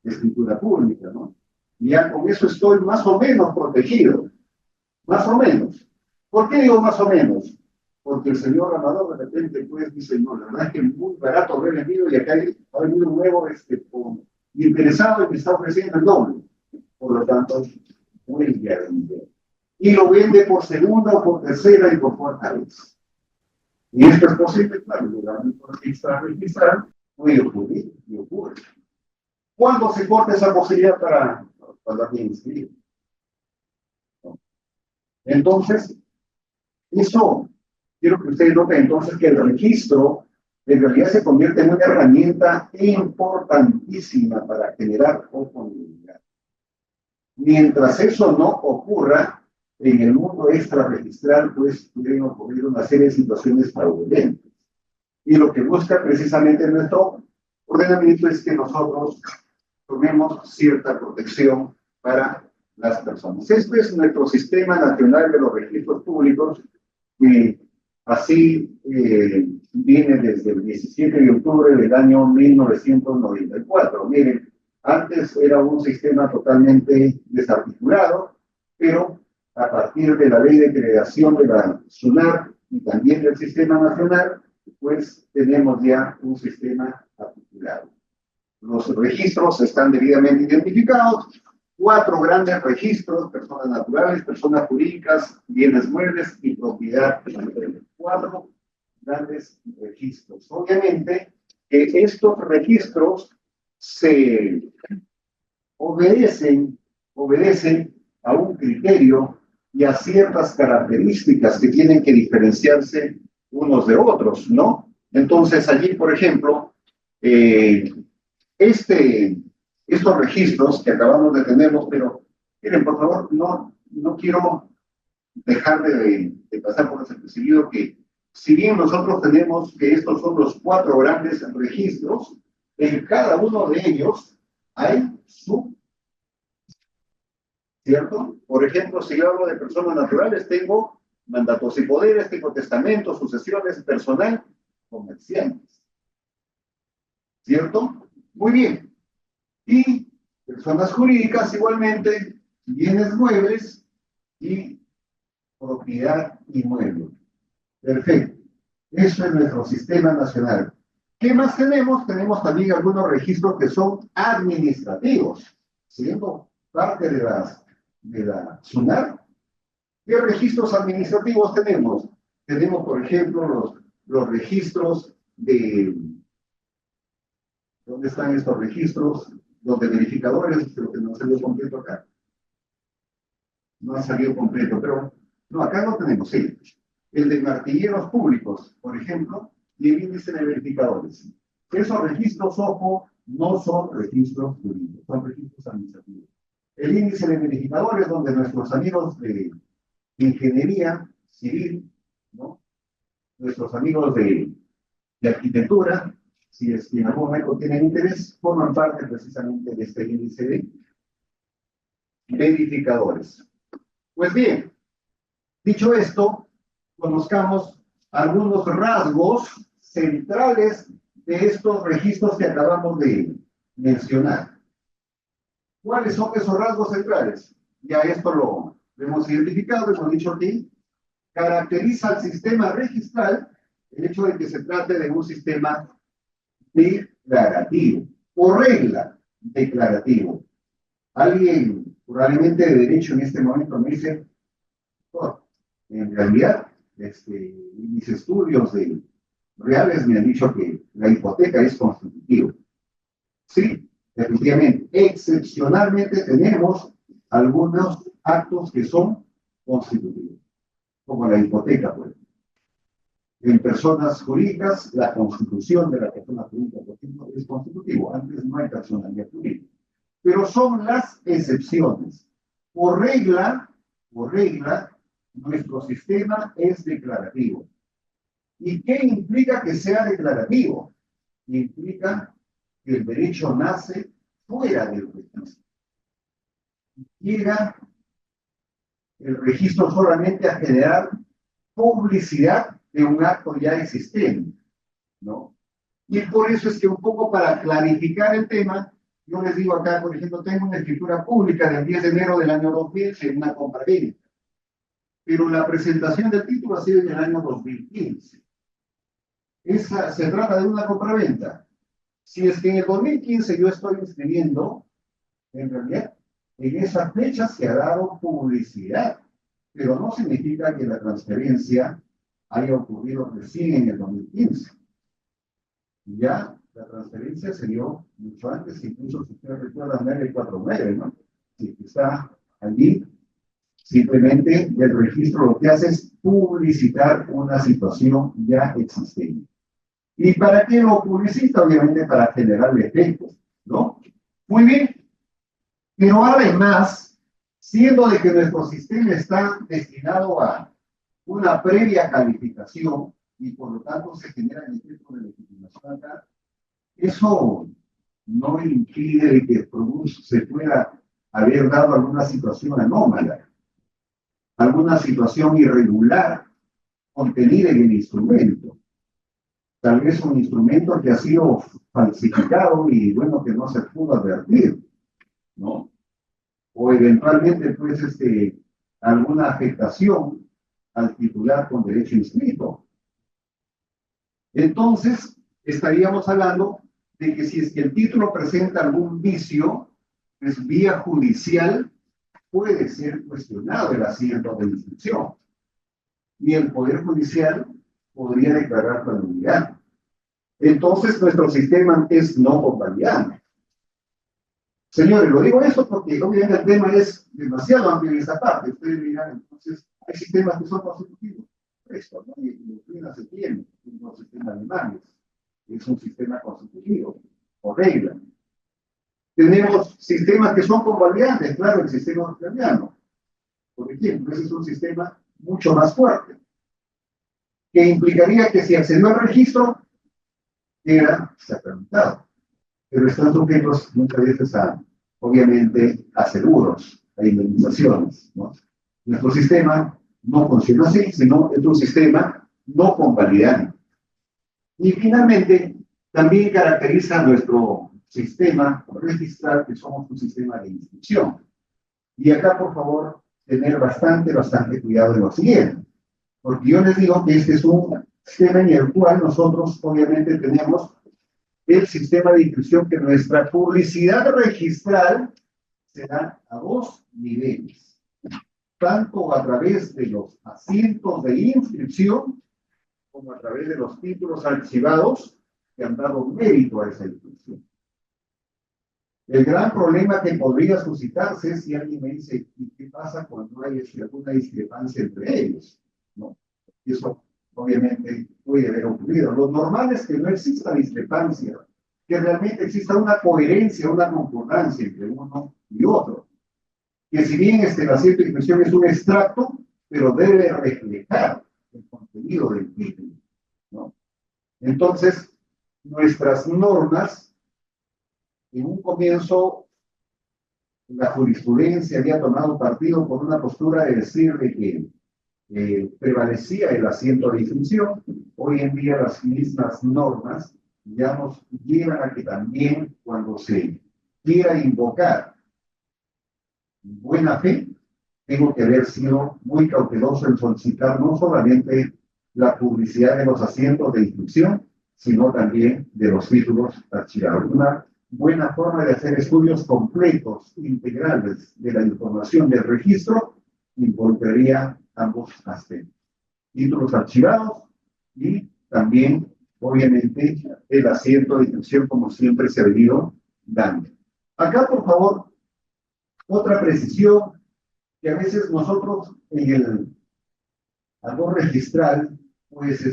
de escritura pública, ¿no? Y ya con eso estoy más o menos protegido. Más o menos. ¿Por qué digo más o menos? Porque el señor Amador de repente pues dice, no, la verdad es que es muy barato haber vendido y acá ha venido un nuevo interesado y me está ofreciendo el doble. Por lo tanto, muy bien. Y lo vende por segunda o por tercera y por cuarta vez. Y esto es posible, claro, legalmente registrar puede ocurrir y ocurre. ¿Cuándo se corta esa posibilidad para alguien inscribir? Entonces, eso, quiero que ustedes noten entonces que el registro en realidad se convierte en una herramienta importantísima para generar oportunidad. Mientras eso no ocurra, en el mundo extrarregistral, pues pueden ocurrir una serie de situaciones fraudulentas. Y lo que busca precisamente nuestro ordenamiento es que nosotros tomemos cierta protección para las personas. Este es nuestro Sistema Nacional de los Registros Públicos, que así viene desde el 17 de octubre del año 1994. Miren, antes era un sistema totalmente desarticulado, pero a partir de la ley de creación de la SUNAR y también del Sistema Nacional, pues tenemos ya un sistema articulado. Los registros están debidamente identificados, 4 grandes registros: personas naturales, personas jurídicas, bienes muebles y propiedad. 4 grandes registros. Obviamente, estos registros se obedecen a un criterio y a ciertas características que tienen que diferenciarse unos de otros, ¿no? Entonces, allí, por ejemplo, estos registros que acabamos de tenerlos, pero miren, por favor, no quiero dejar de pasar por desapercibido que, si bien nosotros tenemos que estos son los 4 grandes registros, en cada uno de ellos hay ¿cierto? Por ejemplo, si yo hablo de personas naturales, tengo mandatos y poderes, tengo testamentos, sucesiones, personal, comerciantes, ¿cierto? Muy bien. Y personas jurídicas igualmente, bienes muebles y propiedad inmueble. Perfecto. Eso es nuestro sistema nacional. ¿Qué más tenemos? Tenemos también algunos registros que son administrativos, siendo parte de la SUNAR. ¿Qué registros administrativos tenemos? Tenemos, por ejemplo, los registros de... ¿Dónde están estos registros? Los de verificadores, creo que no salió completo acá. No ha salido completo, pero... No, acá no tenemos, sí. El de martilleros públicos, por ejemplo, y el índice de verificadores. Esos registros, ojo, no son registros jurídicos, son registros administrativos. El índice de verificadores, donde nuestros amigos de ingeniería civil, ¿no? Nuestros amigos de arquitectura, si es que en algún momento tienen interés, forman parte precisamente de este índice de verificadores. Pues bien, dicho esto, conozcamos algunos rasgos centrales de estos registros que acabamos de mencionar. ¿Cuáles son esos rasgos centrales? Ya esto lo hemos identificado, hemos dicho que caracteriza al sistema registral el hecho de que se trate de un sistema declarativo, o regla declarativo. Alguien probablemente de derecho en este momento me dice, oh, en realidad, mis estudios reales me han dicho que la hipoteca es constitutiva. Sí, efectivamente, excepcionalmente tenemos algunos actos que son constitutivos, como la hipoteca, pues. En personas jurídicas, la constitución de la persona jurídica, por ejemplo, es constitutivo. Antes no hay personalidad jurídica. Pero son las excepciones. Por regla, nuestro sistema es declarativo. ¿Y qué implica que sea declarativo? Implica que el derecho nace fuera del registro. Llega el registro solamente a generar publicidad de un acto ya existente, ¿no? Y por eso es que un poco para clarificar el tema, yo les digo acá, por ejemplo, tengo una escritura pública del 10 de enero del año 2000 en una compraventa, pero la presentación del título ha sido en el año 2015. Se trata de una compraventa. Si es que en el 2015 yo estoy inscribiendo, en realidad, en esa fecha se ha dado publicidad, pero no significa que la transferencia haya ocurrido recién en el 2015. Ya la transferencia se dio mucho antes, incluso si usted recuerda 949, ¿no? Sí, está allí. Simplemente el registro lo que hace es publicitar una situación ya existente. ¿Y para qué lo publicita? Obviamente para generar efectos, ¿no? Muy bien. Pero además, siendo de que nuestro sistema está destinado a una previa calificación y por lo tanto se genera el efecto de legitimación acá, eso no impide que se pueda haber dado alguna situación anómala, alguna situación irregular contenida en el instrumento. Tal vez un instrumento que ha sido falsificado y bueno, que no se pudo advertir, ¿no? O eventualmente, pues, alguna afectación al titular con derecho inscrito. Entonces, estaríamos hablando de que si es que el título presenta algún vicio, pues vía judicial puede ser cuestionado el asiento de inscripción. Y el Poder Judicial podría declarar la nulidad. Entonces, nuestro sistema es no convalidable. Señores, lo digo eso porque obviamente el tema es demasiado amplio en esa parte. Ustedes dirán, entonces, hay sistemas que son consecutivos. Esto, ¿no? Y doctrina se tiene, los sistemas alemanes. Es un sistema consecutivo, o regla. Tenemos sistemas que son convalidantes, claro, el sistema australiano. Por ejemplo, ese es un sistema mucho más fuerte, que implicaría que si accedió al registro, era sacramentado. Pero están sujetos muchas veces a, obviamente, a seguros, a indemnizaciones, ¿no? Nuestro sistema no funciona así, sino es un sistema no convalidante. Y finalmente, también caracteriza nuestro sistema registral que somos un sistema de inscripción. Y acá, por favor, tener bastante cuidado en lo siguiente. Porque yo les digo que este es un sistema en el cual nosotros, obviamente, tenemos el sistema de inscripción que nuestra publicidad registral se da a dos niveles. Tanto a través de los asientos de inscripción, como a través de los títulos archivados que han dado mérito a esa inscripción. El gran problema que podría suscitarse es si alguien me dice, ¿y qué pasa cuando hay alguna discrepancia entre ellos? ¿No? Y eso obviamente puede haber ocurrido. Lo normal es que no exista discrepancia, que realmente exista una coherencia, una concordancia entre uno y otro. Que si bien el asiento de inscripción es un extracto, pero debe reflejar el contenido del título, ¿no? Entonces, nuestras normas, en un comienzo, la jurisprudencia había tomado partido por una postura de decir de que prevalecía el asiento de inscripción. Hoy en día las mismas normas ya nos llevan a que también cuando se quiera invocar buena fe, tengo que haber sido muy cauteloso en solicitar no solamente la publicidad de los asientos de inscripción, sino también de los títulos archivados. Una buena forma de hacer estudios completos, integrales de la información del registro, involucraría ambos aspectos. Títulos archivados y también, obviamente, el asiento de inscripción como siempre se ha venido dando. Acá, por favor, otra precisión que a veces nosotros en el algo registral, pues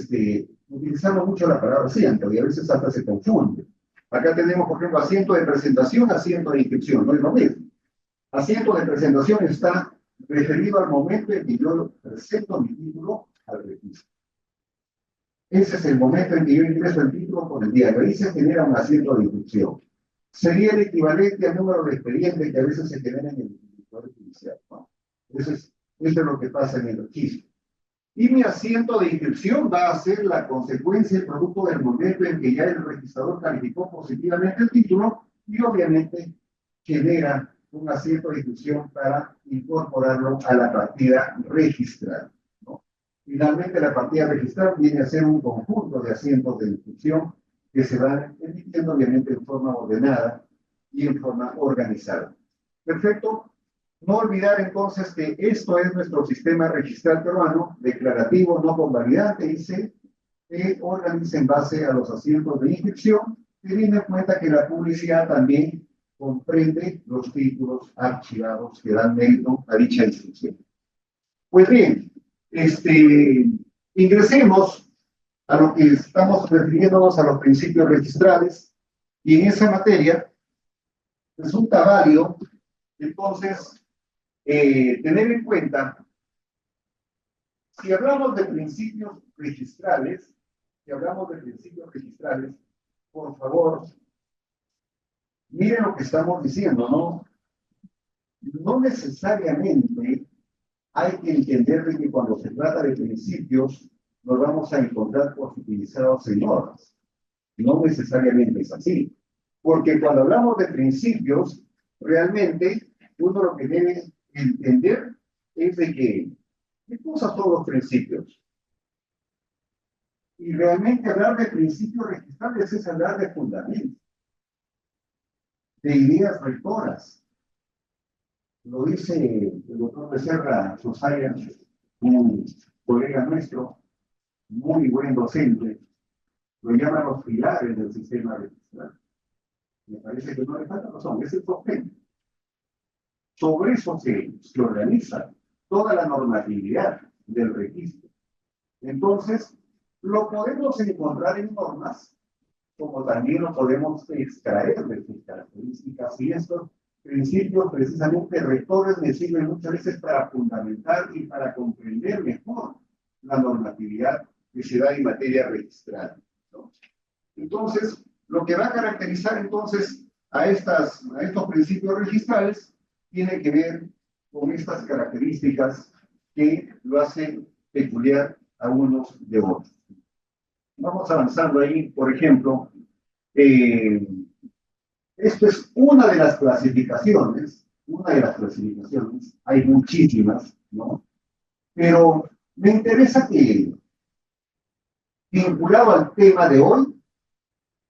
utilizamos mucho la palabra asiento y a veces hasta se confunde. Acá tenemos, por ejemplo, asiento de presentación, asiento de inscripción, no es lo mismo. Asiento de presentación está referido al momento en que yo presento mi título al registro. Ese es el momento en que yo ingreso el título por el diario. Ahí se genera un asiento de inscripción. Sería el equivalente al número de expedientes que a veces se genera en el Poder Judicial, ¿no? Eso es lo que pasa en el registro. Y mi asiento de inscripción va a ser la consecuencia, el producto del momento en que ya el registrador calificó positivamente el título y obviamente genera un asiento de inscripción para incorporarlo a la partida registral, ¿no? Finalmente, la partida registral viene a ser un conjunto de asientos de inscripción que se van emitiendo obviamente en forma ordenada y en forma organizada. Perfecto. No olvidar entonces que esto es nuestro sistema registral peruano, declarativo, no convalidante, dice, que organiza en base a los asientos de inscripción, teniendo en cuenta que la publicidad también comprende los títulos archivados que dan mérito a dicha inscripción. Pues bien, ingresemos a lo que estamos refiriéndonos a los principios registrales, y en esa materia resulta válido, entonces, tener en cuenta, si hablamos de principios registrales, por favor, miren lo que estamos diciendo, ¿no? No necesariamente hay que entender de que cuando se trata de principios, nos vamos a encontrar positivizados en normas. No necesariamente es así. Porque cuando hablamos de principios, realmente uno lo que debe entender es de que, ¿qué cosas son los principios? Y realmente hablar de principios registrables es hablar de fundamentos, de ideas rectoras. Lo dice el doctor Becerra Sosaya, un colega nuestro, muy buen docente, lo llaman los pilares del sistema registral. Me parece que no le falta razón, es el sostén. Sobre eso se organiza toda la normatividad del registro. Entonces, lo podemos encontrar en normas, como también lo podemos extraer de sus características, y estos principios precisamente rectores me sirven muchas veces para fundamentar y para comprender mejor la normatividad que se da en materia registral, ¿no? Entonces, lo que va a caracterizar entonces a estos principios registrales tiene que ver con estas características que lo hacen peculiar a unos de otros. Vamos avanzando ahí, por ejemplo, esto es una de las clasificaciones, hay muchísimas, ¿no? Pero me interesa que, vinculado al tema de hoy,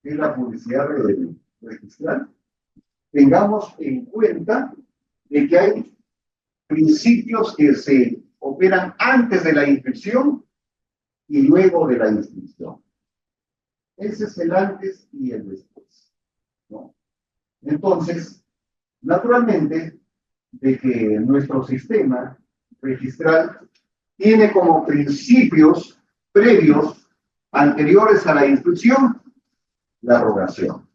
que es la publicidad registral, tengamos en cuenta de que hay principios que se operan antes de la inscripción y luego de la inscripción. Ese es el antes y el después, ¿no? Entonces, naturalmente, de que nuestro sistema registral tiene como principios previos, anteriores a la inscripción, la rogación.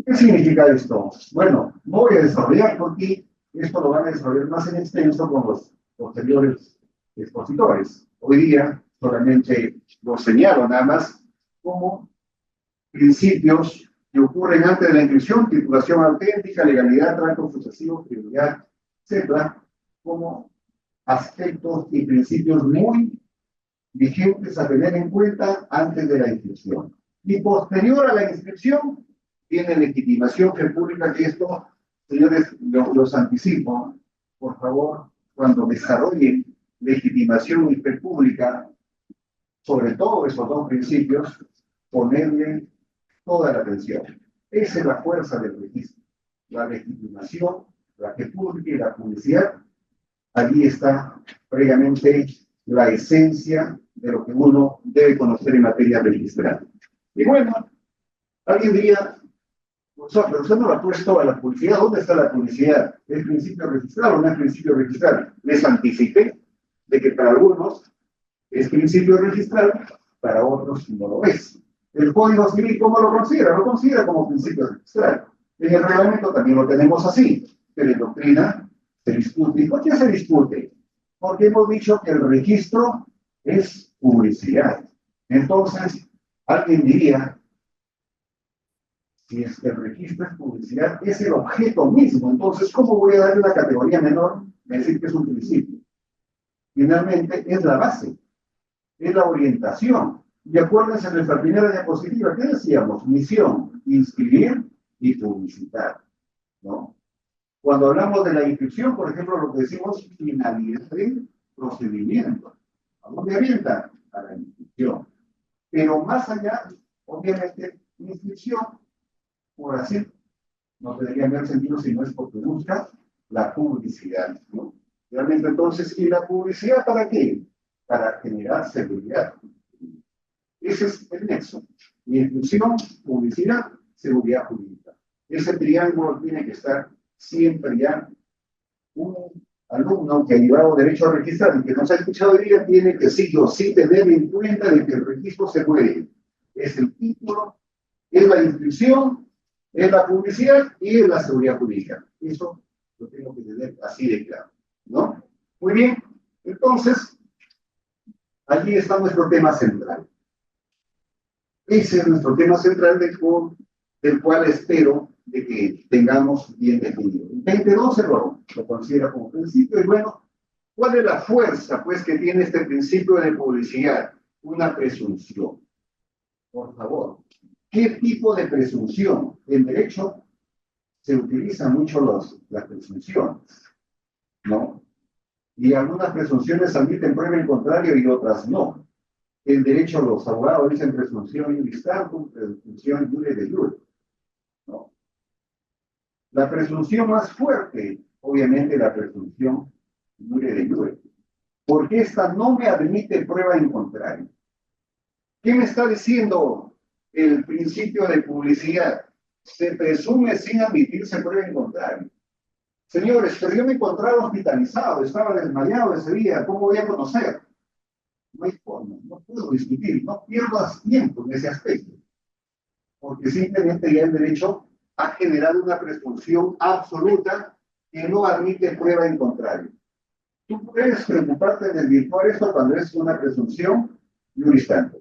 ¿Qué significa esto? Bueno, no voy a desarrollar porque esto lo van a desarrollar más en extenso con los posteriores expositores. Hoy día solamente lo señalo nada más como principios que ocurren antes de la inscripción: titulación auténtica, legalidad, trato sucesivo, prioridad, etcétera, como aspectos y principios muy vigentes a tener en cuenta antes de la inscripción. Y posterior a la inscripción, tiene legitimación pública, que esto, señores, los anticipo, por favor, cuando desarrollen legitimación y fe pública, sobre todo esos dos principios, ponerle toda la atención. Esa es la fuerza del registro. La legitimación, la fe pública y la publicidad, allí está previamente la esencia de lo que uno debe conocer en materia registral. Y bueno, alguien diría, pero usted no lo ha puesto a la publicidad. ¿Dónde está la publicidad? ¿Es principio registral o no es principio registral? Les anticipé de que para algunos es principio registral, para otros no lo es. El Código Civil, ¿cómo lo considera? Lo considera como principio registral. En el reglamento también lo tenemos así, pero en doctrina se discute. ¿Y por qué se discute? Porque hemos dicho que el registro es publicidad. Entonces, alguien diría, si es que el registro es publicidad, es el objeto mismo. Entonces, ¿cómo voy a darle una categoría menor y decir que es un principio? Finalmente, es la base, es la orientación. Y acuérdense en nuestra primera diapositiva, ¿qué decíamos? Misión, inscribir y publicitar, ¿no? Cuando hablamos de la inscripción, por ejemplo, lo que decimos, finalidad del procedimiento. ¿A dónde orienta? A la inscripción. Pero más allá, obviamente, inscripción, por así, no tendría ver sentido si no es porque busca la publicidad, ¿no? Realmente entonces, ¿y la publicidad para qué? Para generar seguridad. Ese es el nexo. Inclusión, publicidad, seguridad jurídica. Ese triángulo tiene que estar siempre ya. Un alumno que ha llevado derecho a registrar y que nos ha escuchado hoy día tiene que sí o sí tener en cuenta de que el registro se puede. Es el título, es la inscripción, es la publicidad y es la seguridad jurídica. Eso lo tengo que tener así de claro, ¿no? Muy bien, entonces, allí está nuestro tema central. Ese es nuestro tema central del cual espero de que tengamos bien definido. El 2012 lo considera como principio, y bueno, ¿cuál es la fuerza pues que tiene este principio de publicidad? Una presunción. Por favor, ¿qué tipo de presunción? En derecho se utilizan mucho las presunciones, ¿no? Y algunas presunciones admiten prueba en contrario y otras no. En derecho los abogados dicen presunción iuris tantum, presunción iure de jure, ¿no? La presunción más fuerte, obviamente la presunción iure de jure, porque esta no me admite prueba en contrario. ¿Qué me está diciendo el principio de publicidad? Se presume sin admitirse prueba en contrario. Señores, pero yo me encontraba hospitalizado, estaba desmayado ese día, ¿cómo voy a conocer? No hay forma, no puedo discutir, no pierdas tiempo en ese aspecto, porque simplemente ya el derecho ha generado una presunción absoluta que no admite prueba en contrario. Tú puedes preocuparte de desvirtuar esto cuando es una presunción iuris tantum.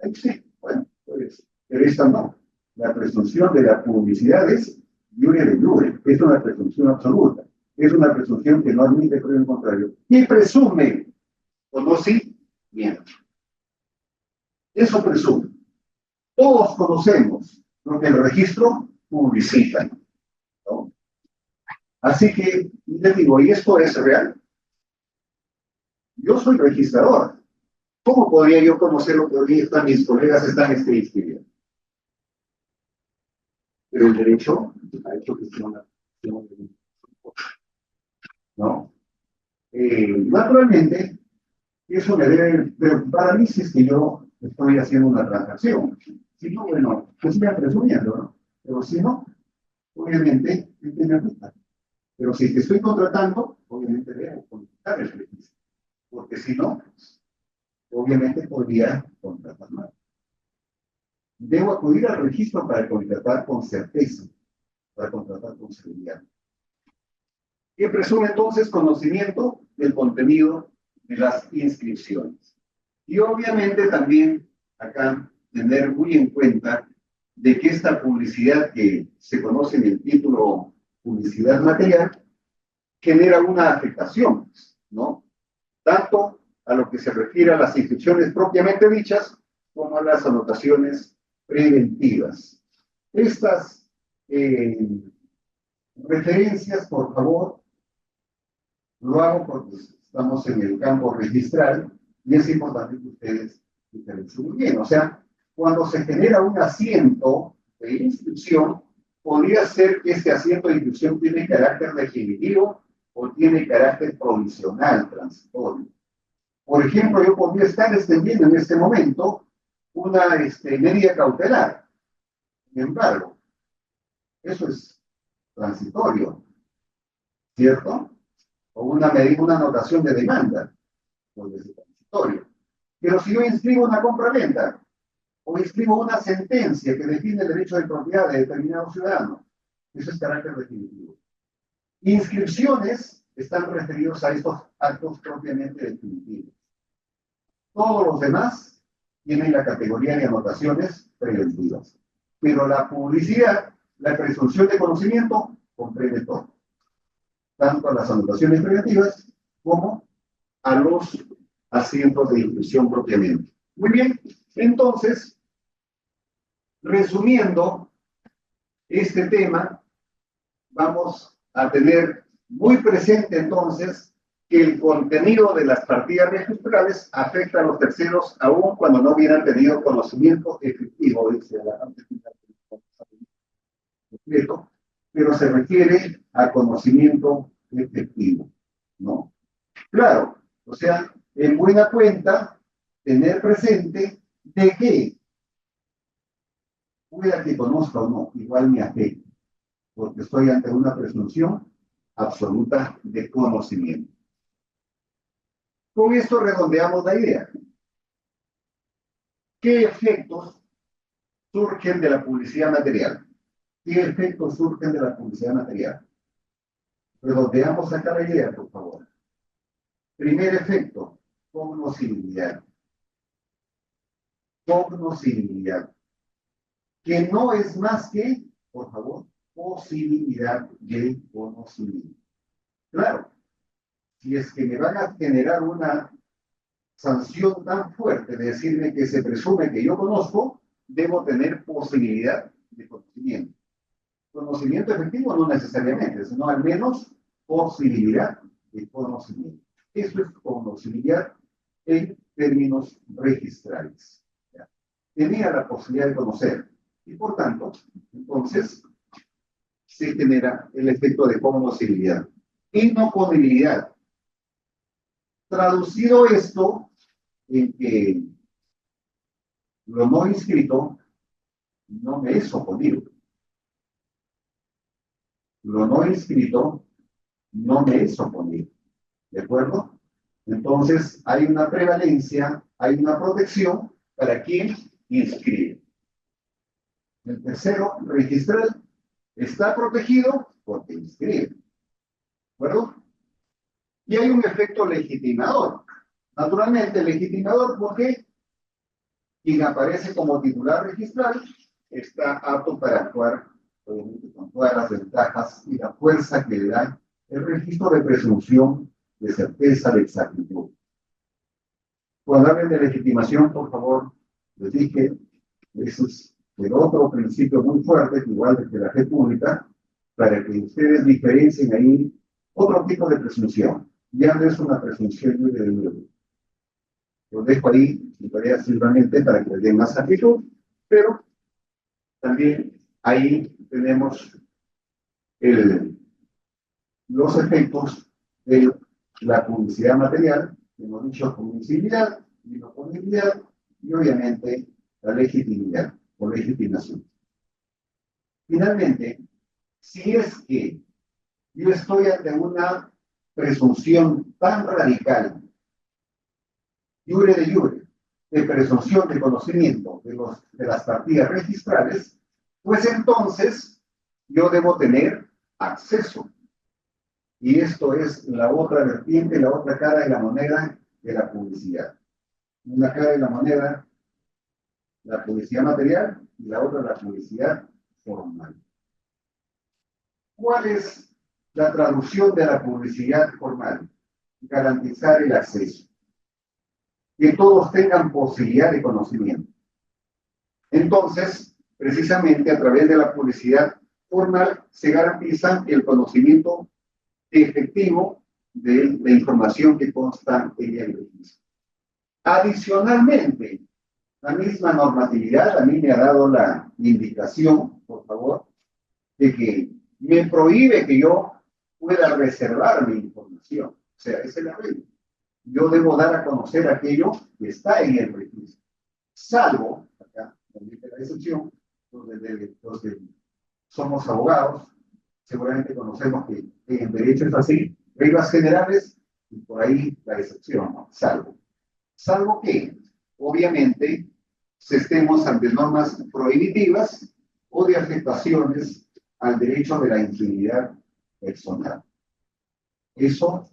Ahí sí, bueno, pues, pero esta no. La presunción de la publicidad es iure de jure, es una presunción absoluta, es una presunción que no admite prueba en contrario. Y presume, o no sí, bien. Eso presume. Todos conocemos lo que el registro publicita, ¿no? Así que, les digo, ¿y esto es real? Yo soy registrador. ¿Cómo podría yo conocer lo que hoy están mis colegas están escribiendo? Pero el derecho ha hecho que sea una, ¿no? Naturalmente, eso me debe preocupar a mí si es que yo estoy haciendo una transacción. Si no, bueno, pues sigan presumiendo, ¿no? Pero si no, obviamente, me gusta. Pero si te estoy contratando, obviamente debo contratar el registro. Porque si no, obviamente podría contratar mal. Debo acudir al registro para contratar con certeza, para contratar con seguridad. ¿Qué presume entonces? Conocimiento del contenido de las inscripciones. Y obviamente también acá tener muy en cuenta de que esta publicidad que se conoce en el título publicidad material genera una afectación, ¿no? Tanto a lo que se refiere a las inscripciones propiamente dichas como a las anotaciones preventivas. Estas referencias, por favor, lo hago porque estamos en el campo registral y es importante que ustedes diferencien muy bien. O sea, cuando se genera un asiento de inscripción, podría ser que este asiento de inscripción tiene carácter definitivo o tiene carácter provisional, transitorio. Por ejemplo, yo podría estar extendiendo en este momento una medida cautelar. Sin embargo, eso es transitorio, ¿cierto? O una medida, una anotación de demanda, puede ser transitorio. Pero si yo inscribo una compraventa o inscribo una sentencia que define el derecho de propiedad de determinado ciudadano, eso es carácter definitivo. Inscripciones están referidos a estos actos propiamente definitivos. Todos los demás tienen la categoría de anotaciones preventivas. Pero la publicidad, la presunción de conocimiento, comprende todo. Tanto a las anotaciones preventivas como a los asientos de inscripción propiamente. Muy bien, entonces, resumiendo este tema, vamos a tener muy presente entonces que el contenido de las partidas registrales afecta a los terceros aun cuando no hubieran tenido conocimiento efectivo, dice la completo, pero se refiere a conocimiento efectivo, ¿no? Claro, o sea, en buena cuenta, tener presente de que, pueda que conozca o no, igual me afecta, porque estoy ante una presunción absoluta de conocimiento. Con esto redondeamos la idea. ¿Qué efectos surgen de la publicidad material? ¿Qué efectos surgen de la publicidad material? Redondeamos acá la idea, por favor. Primer efecto, cognoscibilidad. Cognoscibilidad. Que no es más que, por favor, posibilidad de conocimiento. Claro, si es que me van a generar una sanción tan fuerte de decirme que se presume que yo conozco, debo tener posibilidad de conocimiento. Conocimiento efectivo no necesariamente, sino al menos posibilidad de conocimiento. Eso es conocimiento en términos registrales. ¿Ya? Tenía la posibilidad de conocer y por tanto, entonces, se genera el efecto de conocibilidad. Inoponibilidad. Traducido esto en que lo no inscrito no me es oponible. Lo no inscrito no me es oponible. ¿De acuerdo? Entonces, hay una prevalencia, hay una protección para quien inscribe. El tercero, registral, está protegido porque inscribe. ¿De acuerdo? Y hay un efecto legitimador. Naturalmente, legitimador porque quien aparece como titular registral está apto para actuar con todas las ventajas y la fuerza que le da el registro de presunción, de certeza, de exactitud. Cuando hablen de legitimación, por favor, les dije, eso es el otro principio muy fuerte, que igual desde la fe pública, para que ustedes diferencien ahí otro tipo de presunción. Ya no es una presunción libre de duda. Lo dejo ahí, mi tarea simplemente para que les den más amplitud, pero también ahí tenemos los efectos de la publicidad material, que hemos dicho publicidad, inoponibilidad y obviamente la legitimidad o legitimación. Finalmente, si es que yo estoy ante una presunción tan radical, iure de iure, de presunción de conocimiento de las partidas registrales, pues entonces yo debo tener acceso. Y esto es la otra vertiente, la otra cara de la moneda de la publicidad. Una cara de la moneda, la publicidad material, y la otra la publicidad formal. ¿Cuál es la traducción de la publicidad formal? Garantizar el acceso. Que todos tengan posibilidad de conocimiento. Entonces, precisamente a través de la publicidad formal se garantiza el conocimiento efectivo de la información que consta en el registro. Adicionalmente, la misma normatividad a mí me ha dado la indicación, por favor, de que me prohíbe que yo pueda reservar mi información. O sea, esa es la regla. Yo debo dar a conocer aquello que está en el registro. Salvo, acá, también la excepción, los que somos abogados, seguramente conocemos que en derecho es así, reglas generales, y por ahí la excepción, ¿no? Salvo que, obviamente, se estemos ante normas prohibitivas o de afectaciones al derecho de la intimidad personal. Eso,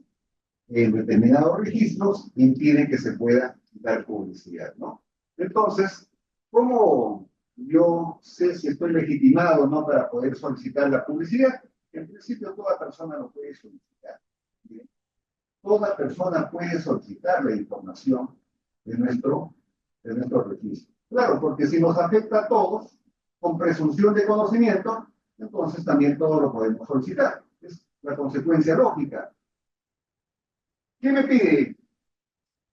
en determinados registros, impide que se pueda dar publicidad, ¿no? Entonces, ¿cómo yo sé si estoy legitimado o no para poder solicitar la publicidad? En principio, toda persona lo puede solicitar. ¿Bien? Toda persona puede solicitar la información de nuestro registro. Claro, porque si nos afecta a todos, con presunción de conocimiento, entonces también todo lo podemos solicitar. Es la consecuencia lógica. ¿Qué me pide?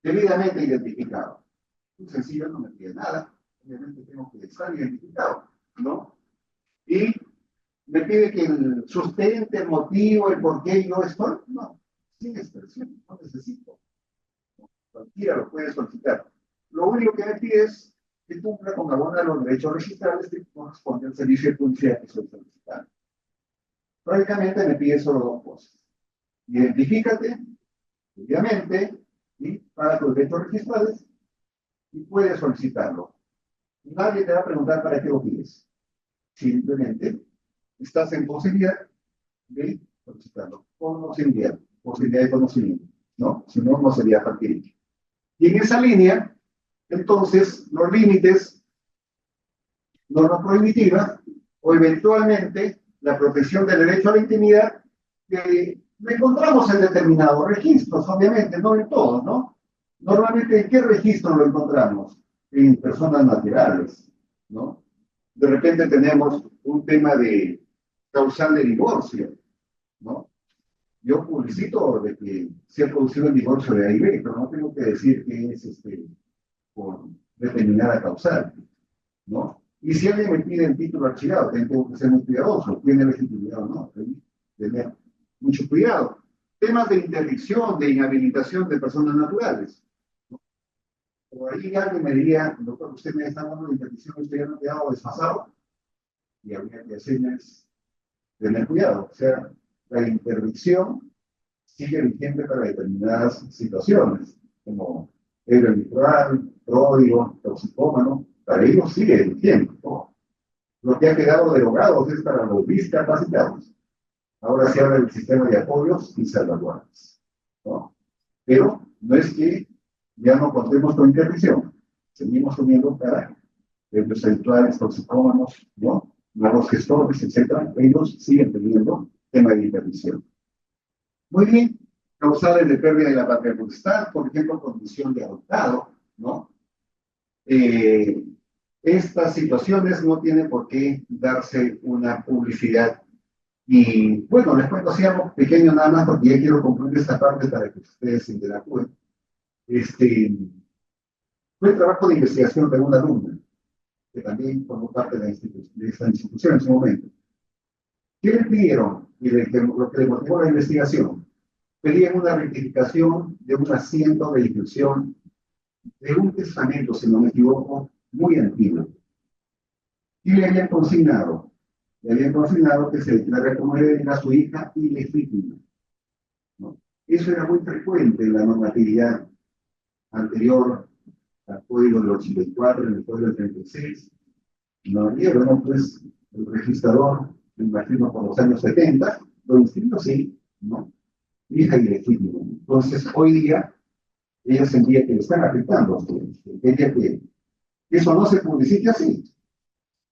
Debidamente identificado. Muy sencillo, no me pide nada. Obviamente tengo que estar identificado, ¿no? Y me pide que el sustente, el motivo, el por qué yo estoy. No, sin expresión, no necesito. Cualquiera lo puede solicitar. Lo único que me pide es que cumpla con alguno de los derechos registrables que corresponde al servicio de publicidad que estoy solicitando. Prácticamente me pide solo dos cosas. Identifícate, obviamente, y paga tus derechos registrables y puedes solicitarlo. Nadie te va a preguntar para qué lo pides. Simplemente estás en posibilidad de solicitarlo. Posibilidad de conocimiento, ¿no? Si no, no sería factible. Y en esa línea, entonces, los límites, norma prohibitiva o eventualmente la protección del derecho a la intimidad, que lo encontramos en determinados registros, obviamente, no en todos, ¿no? Normalmente, ¿en qué registro lo encontramos? En personas naturales, ¿no? De repente tenemos un tema de causal de divorcio, ¿no? Yo publicito de que se ha producido el divorcio de A y B, pero no tengo que decir que es por determinada causal, ¿no? Y si alguien me pide el título archivado, tengo que ser muy cuidadoso, tiene legitimidad o no, tener mucho cuidado. Temas de interdicción, de inhabilitación de personas naturales. Por ahí alguien me diría, doctor, usted me está dando de interdicción, usted ya no ha quedado desfasado, y habría que decirles, tener cuidado. O sea, la interdicción sigue vigente para determinadas situaciones, como ebrio electoral, pródigo, toxicómano, para ellos sigue vigente, ¿no? Lo que ha quedado derogado es para los discapacitados. Ahora se habla del sistema de apoyos y salvaguardas, ¿no? Pero no es que ya no contemos con interdicción, seguimos teniendo para los habituales toxicómanos, ¿no? Los gestores, etcétera, ellos siguen teniendo tema de interdicción. Muy bien, causales de pérdida de la patria potestad, por ejemplo, condición de adoptado, ¿no? Estas situaciones no tienen por qué darse una publicidad. Y bueno, les cuento así algo pequeño nada más, porque ya quiero concluir esta parte para que ustedes se interactúen. Fue el trabajo de investigación de una alumna, que también formó parte de esta institución en su momento. ¿Qué le pidieron? Y lo que le motivó la investigación, pedían una rectificación de un asiento de inscripción de un testamento, si no me equivoco, muy antiguo. Y le habían consignado que se declarara como heredera a su hija ilegítima, ¿no? Eso era muy frecuente en la normatividad anterior al Código del 84, en el Código del 36. No había, bueno, pues el registrador, me imagino por los años 70, lo inscribió sí, ¿no? Hija ilegítima. Entonces, hoy día, ella sentía que le están afectando a ustedes, quería que eso no se publicite así.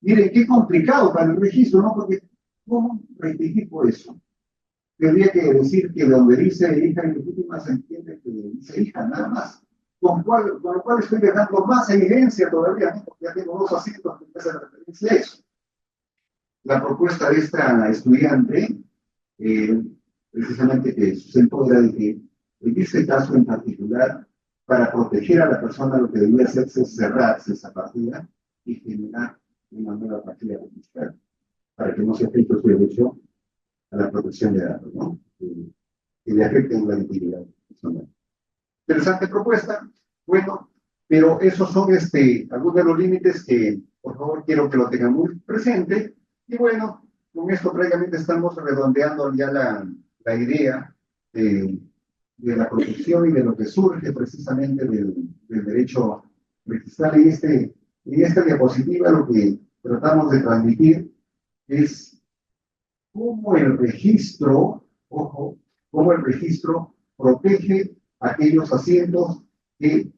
Mire, qué complicado para el registro, ¿no? Porque, ¿cómo rectifico eso? Tendría que decir que donde dice hija ilegítima se entiende que dice hija, nada más. Con lo cual estoy dejando más evidencia todavía, ¿no? Porque ya tengo dos asientos que me hacen referencia a eso. La propuesta de esta estudiante, precisamente que sustentó, era de que en este caso en particular, para proteger a la persona, lo que debía hacerse es cerrarse esa partida y generar una nueva partida registral, para que no se afecte su derecho a la protección de datos, ¿no? Que le afecten la integridad personal. Interesante propuesta, bueno, pero esos son algunos de los límites que, por favor, quiero que lo tengan muy presente. Y bueno, con esto prácticamente estamos redondeando ya la idea de la protección y de lo que surge precisamente del derecho registral. En esta diapositiva lo que tratamos de transmitir es cómo el registro, ojo, cómo el registro protege aquellos asientos que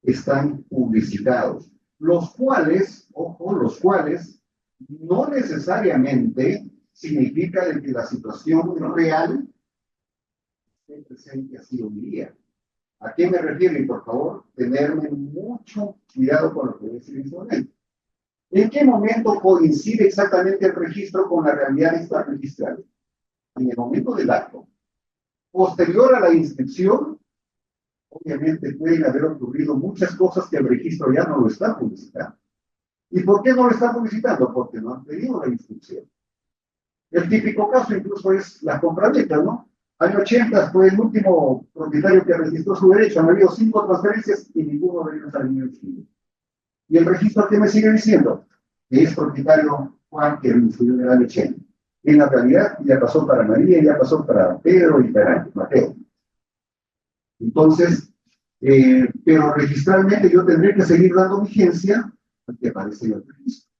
están publicitados, los cuales, ojo, los cuales no necesariamente significa de que la situación real esté presente así hoy día. ¿A qué me refiero? Y por favor, tenerme mucho cuidado con lo que voy a decir en este momento. ¿En qué momento coincide exactamente el registro con la realidad extrarregistral? En el momento del acto. Posterior a la inscripción, obviamente pueden haber ocurrido muchas cosas que el registro ya no lo está publicitando. ¿Y por qué no lo está publicitando? Porque no han pedido la inscripción. El típico caso incluso es la compraventa, ¿no? Año 80 fue el último propietario que registró su derecho. Han habido 5 transferencias y ninguno de ellos ha venido inscrito. Y el registro que me sigue diciendo que es propietario Juan que inscribió en el año 80. En la realidad ya pasó para María, ya pasó para Pedro y para Mateo. Entonces, pero registralmente yo tendré que seguir dando vigencia al que aparece en el registro.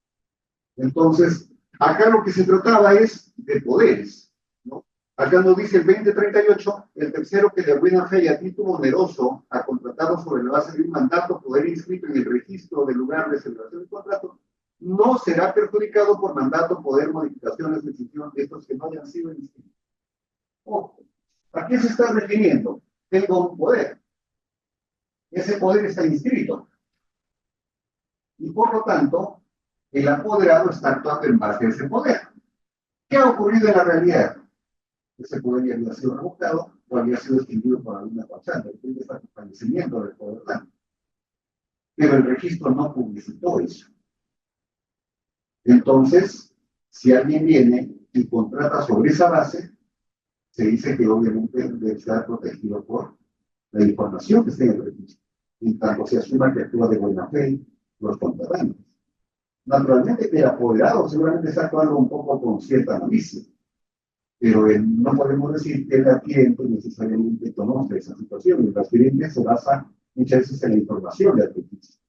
Entonces, acá lo que se trataba es de poderes, ¿no? Acá nos dice el 2038, el tercero que de buena fe y a título oneroso ha contratado sobre la base de un mandato poder inscrito en el registro del lugar de celebración del contrato, no será perjudicado por mandato, poder, modificaciones, decisión de estos que no hayan sido inscritos. Ojo, ¿a qué se está refiriendo? Tengo un poder. Ese poder está inscrito. Y por lo tanto, el apoderado está actuando en base a ese poder. ¿Qué ha ocurrido en la realidad? Ese poder ya había sido revocado o había sido extinguido por alguna causa, depende del fallecimiento del poder. Pero el registro no publicitó eso. Entonces, si alguien viene y contrata sobre esa base, se dice que obviamente debe estar protegido por la información que esté en el registro. En tanto se asuma que actúa de buena fe los contratantes. Naturalmente que el apoderado seguramente está actuando un poco con cierta malicia, pero no podemos decir que el adquirente necesariamente conoce esa situación. El adquirente se basa muchas veces en la información del registro.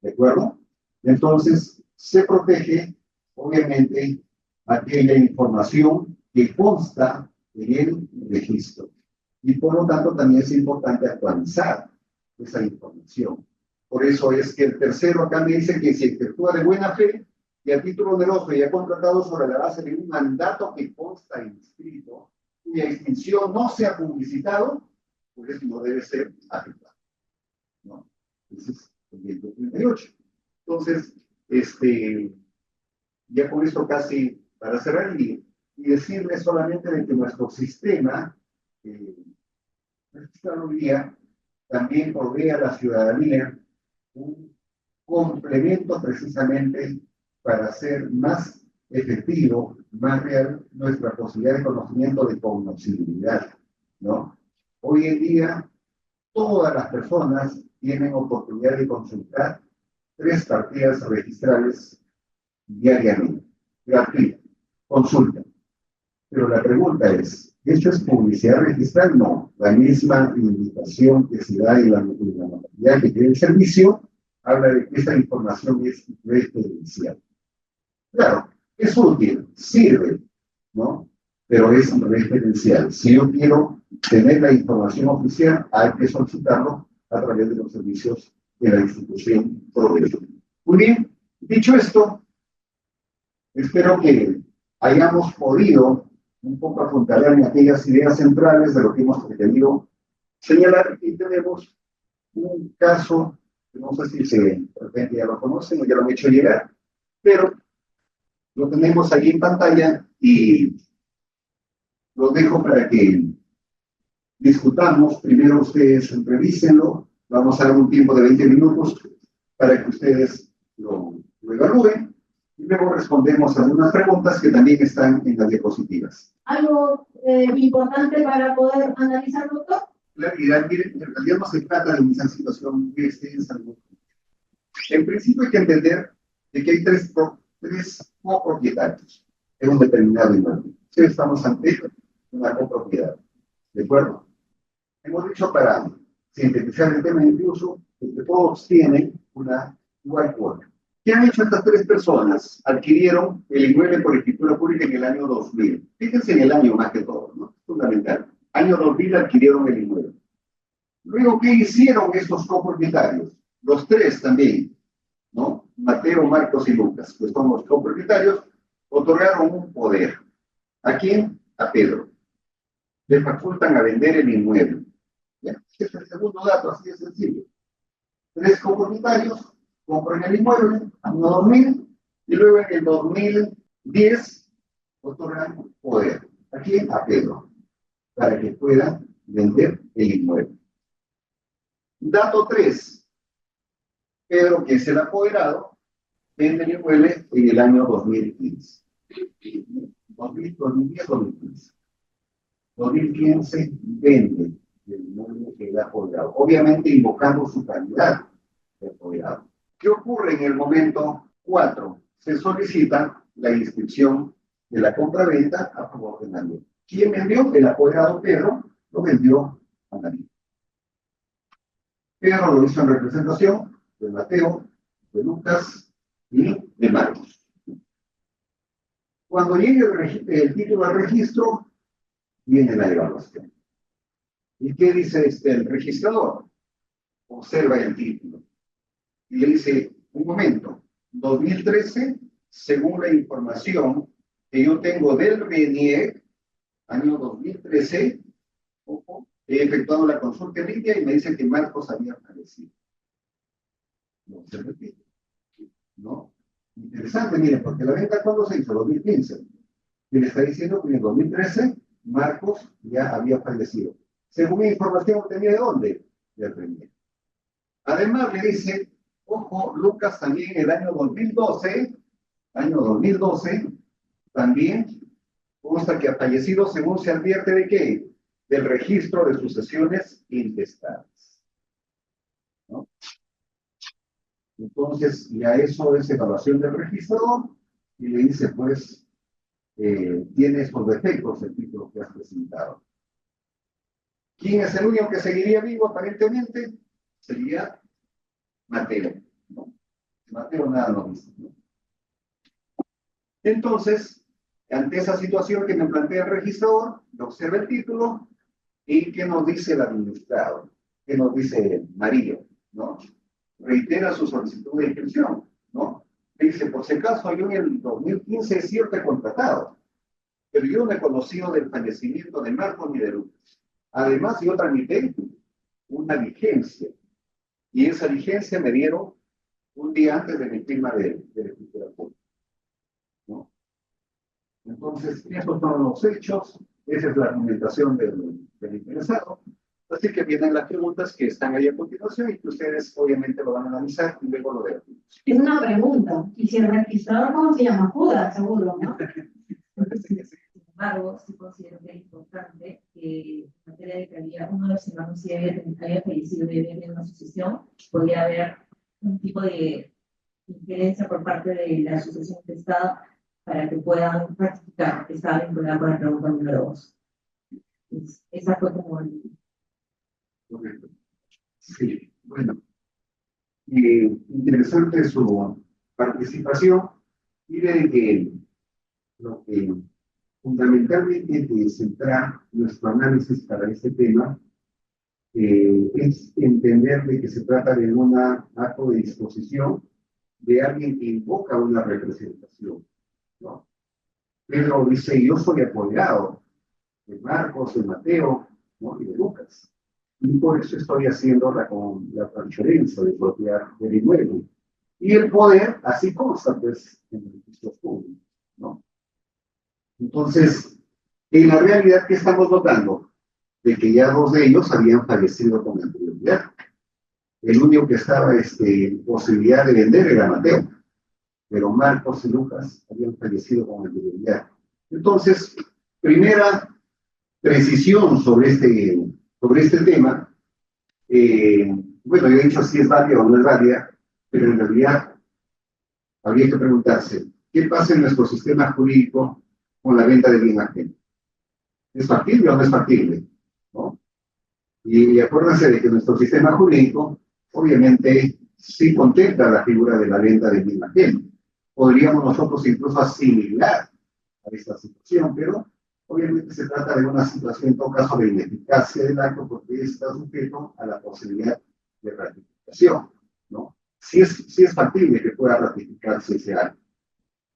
¿De acuerdo? Entonces, se protege, obviamente, aquella información que consta en el registro. Y por lo tanto, también es importante actualizar esa información. Por eso es que el tercero acá me dice que si efectúa de buena fe y a título oneroso y ha contratado sobre la base de un mandato que consta inscrito, cuya extinción no se ha publicitado, pues no debe ser afectado, ¿no? Ese es el 138. Entonces, ya con esto casi para cerrar y decirles solamente de que nuestro sistema registraduría también provee a la ciudadanía un complemento precisamente para hacer más efectivo, más real nuestra posibilidad de conocimiento de conocibilidad, ¿no? Hoy en día, todas las personas tienen oportunidad de consultar 3 partidas registrales diariamente, gratuita, consulta. Pero la pregunta es, ¿esto es publicidad registral? No. La misma indicación que se da en la modalidad que tiene el servicio habla de que esta información es referencial. Claro, es útil, sirve, ¿no? Pero es referencial. Si yo quiero tener la información oficial, hay que solicitarlo a través de los servicios de la institución proveedora. Muy bien, dicho esto, espero que hayamos podido un poco apuntalar en aquellas ideas centrales de lo que hemos pretendido señalar. Y tenemos un caso, que no sé si de repente ya lo conocen o ya lo han hecho llegar, pero lo tenemos ahí en pantalla y lo dejo para que discutamos. Primero ustedes revísenlo, vamos a dar un tiempo de 20 minutos para que ustedes lo evalúen. Y luego respondemos a algunas preguntas que también están en las diapositivas. ¿Algo importante para poder analizar, doctor? Claridad, miren, en realidad no se trata de una situación muy extensa. En principio hay que entender de que hay tres copropietarios en un determinado inmueble. Si estamos ante una copropiedad, ¿de acuerdo? Hemos dicho para sintetizar el tema incluso que todos tienen una igual cuota. ¿Qué han hecho estas 3 personas? Adquirieron el inmueble por escritura pública en el año 2000. Fíjense en el año más que todo, ¿no? Es fundamental. Año 2000 adquirieron el inmueble. Luego, ¿qué hicieron estos copropietarios? Los 3 también, ¿no? Mateo, Marcos y Lucas, que son los copropietarios, otorgaron un poder. ¿A quién? A Pedro. Le facultan a vender el inmueble. ¿Ya? Este es el segundo dato, así de sencillo. 3 copropietarios compran el inmueble, año 2000, y luego en el 2010 otorgan poder. ¿A quién? A Pedro, para que pueda vender el inmueble. Dato 3. Pedro, que es el apoderado, vende el inmueble en el año 2015. 2010, 2015. 2015 vende el inmueble que le ha apoderado, obviamente invocando su calidad de apoderado. ¿Qué ocurre en el momento 4? Se solicita la inscripción de la compraventa a favor de Manuel. ¿Quién vendió? El apoderado Pedro lo vendió a Manuel. Pedro lo hizo en representación de Mateo, de Lucas y de Marcos. Cuando llegue el título al registro, viene la evaluación. ¿Y qué dice el registrador? Observa el título. Y le dice, un momento, 2013, según la información que yo tengo del RENIEC, año 2013, he efectuado la consulta en línea y me dice que Marcos había fallecido. No se repite. ¿No? Interesante, miren, porque la venta cuando se hizo, 2015. Y le está diciendo que en 2013 Marcos ya había fallecido. Según mi información obtenida de dónde? Del RENIEC. Además le dice, ojo, Lucas también en el año 2012, también consta que ha fallecido según se advierte de qué? Del registro de sucesiones intestadas. ¿No? Entonces, ya eso es evaluación del registrador y le dice, pues, tiene estos defectos el título que has presentado. ¿Quién es el único que seguiría vivo aparentemente? Sería Mateo. ¿No? Mateo nada lo dice. ¿No? Entonces, ante esa situación que me plantea el registrador, observa el título y ¿qué nos dice el administrado? ¿Qué nos dice María? ¿No? Reitera su solicitud de inscripción, ¿no? Le dice, por si acaso, yo en el 2015 es cierto he contratado, pero yo no he conocido del fallecimiento de Marcos ni de Lucas. Además, yo tramité una vigencia, y esa vigencia me dieron un día antes de mi firma de escritura pública, ¿no? Entonces, estos son los hechos, esa es la argumentación del interesado. Así que vienen las preguntas que están ahí a continuación y que ustedes obviamente lo van a analizar y luego lo debatimos. Es una pregunta. ¿Y si el registrador cómo se llama? Judas, seguro, ¿no? Sin embargo, sí considero que es importante que en materia de calidad, uno de los hermanos si había fallecido y había tenido una sucesión, podría haber un tipo de injerencia por parte de la asociación de Estado para que puedan practicar que estaba vinculada con la pregunta número 2. Esa fue como el... Correcto. Sí, bueno. Interesante su participación y de que lo que fundamentalmente que centrar nuestro análisis para este tema es entender de que se trata de un acto de disposición de alguien que invoca una representación, ¿no? Pedro dice, yo soy apoderado de Marcos, de Mateo, ¿no? Y de Lucas. Y por eso estoy haciendo la transferencia de propiedad del inmueble. Y el poder, así consta, pues, en registros públicos, ¿no? Entonces, en la realidad, ¿qué estamos notando? De que ya dos de ellos habían fallecido con anterioridad. El único que estaba en posibilidad de vender era Mateo, pero Marcos y Lucas habían fallecido con anterioridad. Entonces, primera precisión sobre este tema, bueno, yo he dicho si es válida o no es válida, pero en realidad habría que preguntarse, ¿qué pasa en nuestro sistema jurídico con la venta de bien ajeno? ¿Es factible o no es factible? ¿No? Y acuérdense de que nuestro sistema jurídico, obviamente, sí contempla la figura de la venta de bien ajeno. Podríamos nosotros incluso asimilar a esta situación, pero obviamente se trata de una situación, en todo caso, de ineficacia del acto, porque está sujeto a la posibilidad de ratificación, ¿no? Sí es factible que pueda ratificarse ese acto.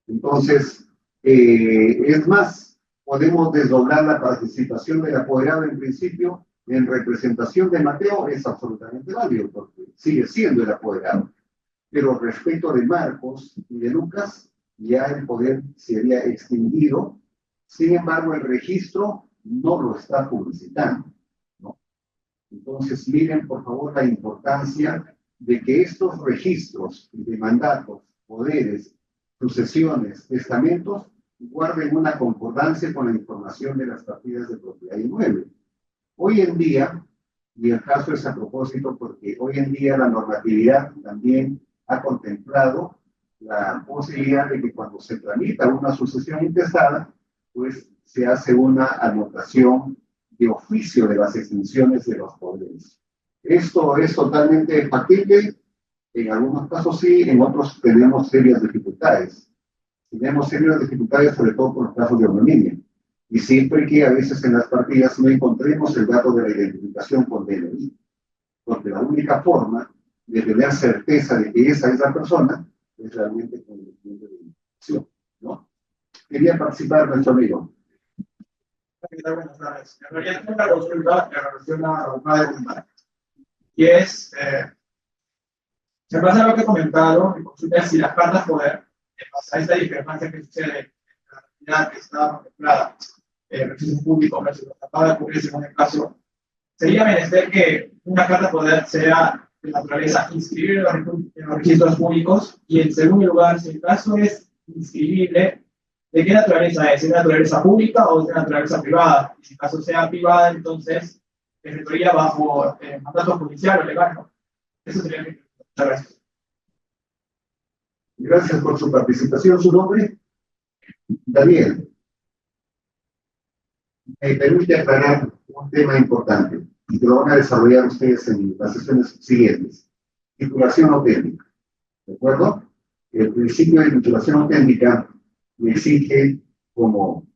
Entonces, es más, podemos desdoblar la participación del apoderado en principio en representación de Mateo, es absolutamente válido, porque sigue siendo el apoderado. Pero respecto de Marcos y de Lucas, ya el poder se había extinguido. Sin embargo, el registro no lo está publicitando, ¿no? Entonces, miren, por favor, la importancia de que estos registros de mandatos, poderes, sucesiones, testamentos, guarden una concordancia con la información de las partidas de propiedad inmueble. Hoy en día, y el caso es a propósito porque hoy en día la normatividad también ha contemplado la posibilidad de que cuando se tramita una sucesión intestada, pues se hace una anotación de oficio de las extensiones de los poderes. Esto es totalmente factible, en algunos casos sí, en otros tenemos serias dificultades. Tenemos serias dificultades sobre todo por los casos de homonimia. Y siempre que a veces en las partidas no encontremos el dato de la identificación con DNI, porque la única forma de tener certeza de que esa es la persona es realmente con el documento de identificación, ¿no? Quería participar nuestro amigo. Buenas tardes. En realidad tengo una consulta en relación a una pregunta. Y es, se basa en lo que he comentado, mi consulta es si las cartas poder, en base a esta discrepancia que sucede en la actividad que está contemplada, el registro público, pero si lo acaba de ocurrir según el caso, sería menester que una carta poder sea de naturaleza inscribir en los registros públicos, y en segundo lugar, si el caso es inscribible, ¿de qué naturaleza es? ¿Es de naturaleza pública o es de naturaleza privada? Y si el caso sea privada, entonces efectuaría bajo mandato judicial o legal, ¿no? Eso sería mi pregunta. Muchas gracias. Gracias por su participación. ¿Su nombre? Daniel. Me permite aclarar un tema importante y que lo van a desarrollar ustedes en las sesiones siguientes. Titulación auténtica. ¿De acuerdo? El principio de titulación auténtica me exige como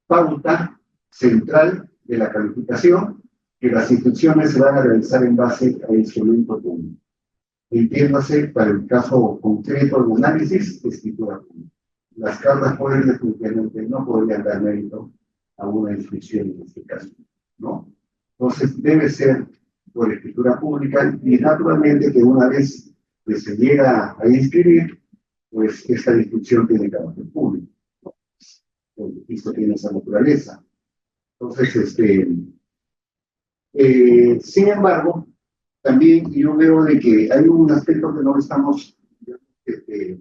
pauta central de la calificación que las instrucciones se van a realizar en base al instrumento público. Entiéndase, para el caso concreto de análisis, escritura pública. Las cartas poder definitivamente no podrían dar mérito a una inscripción en este caso, ¿no? Entonces debe ser por escritura pública y naturalmente que una vez que se llega a inscribir, pues esta inscripción tiene carácter público, ¿no? El registro tiene esa naturaleza. Entonces, sin embargo, también yo veo de que hay un aspecto que no estamos, de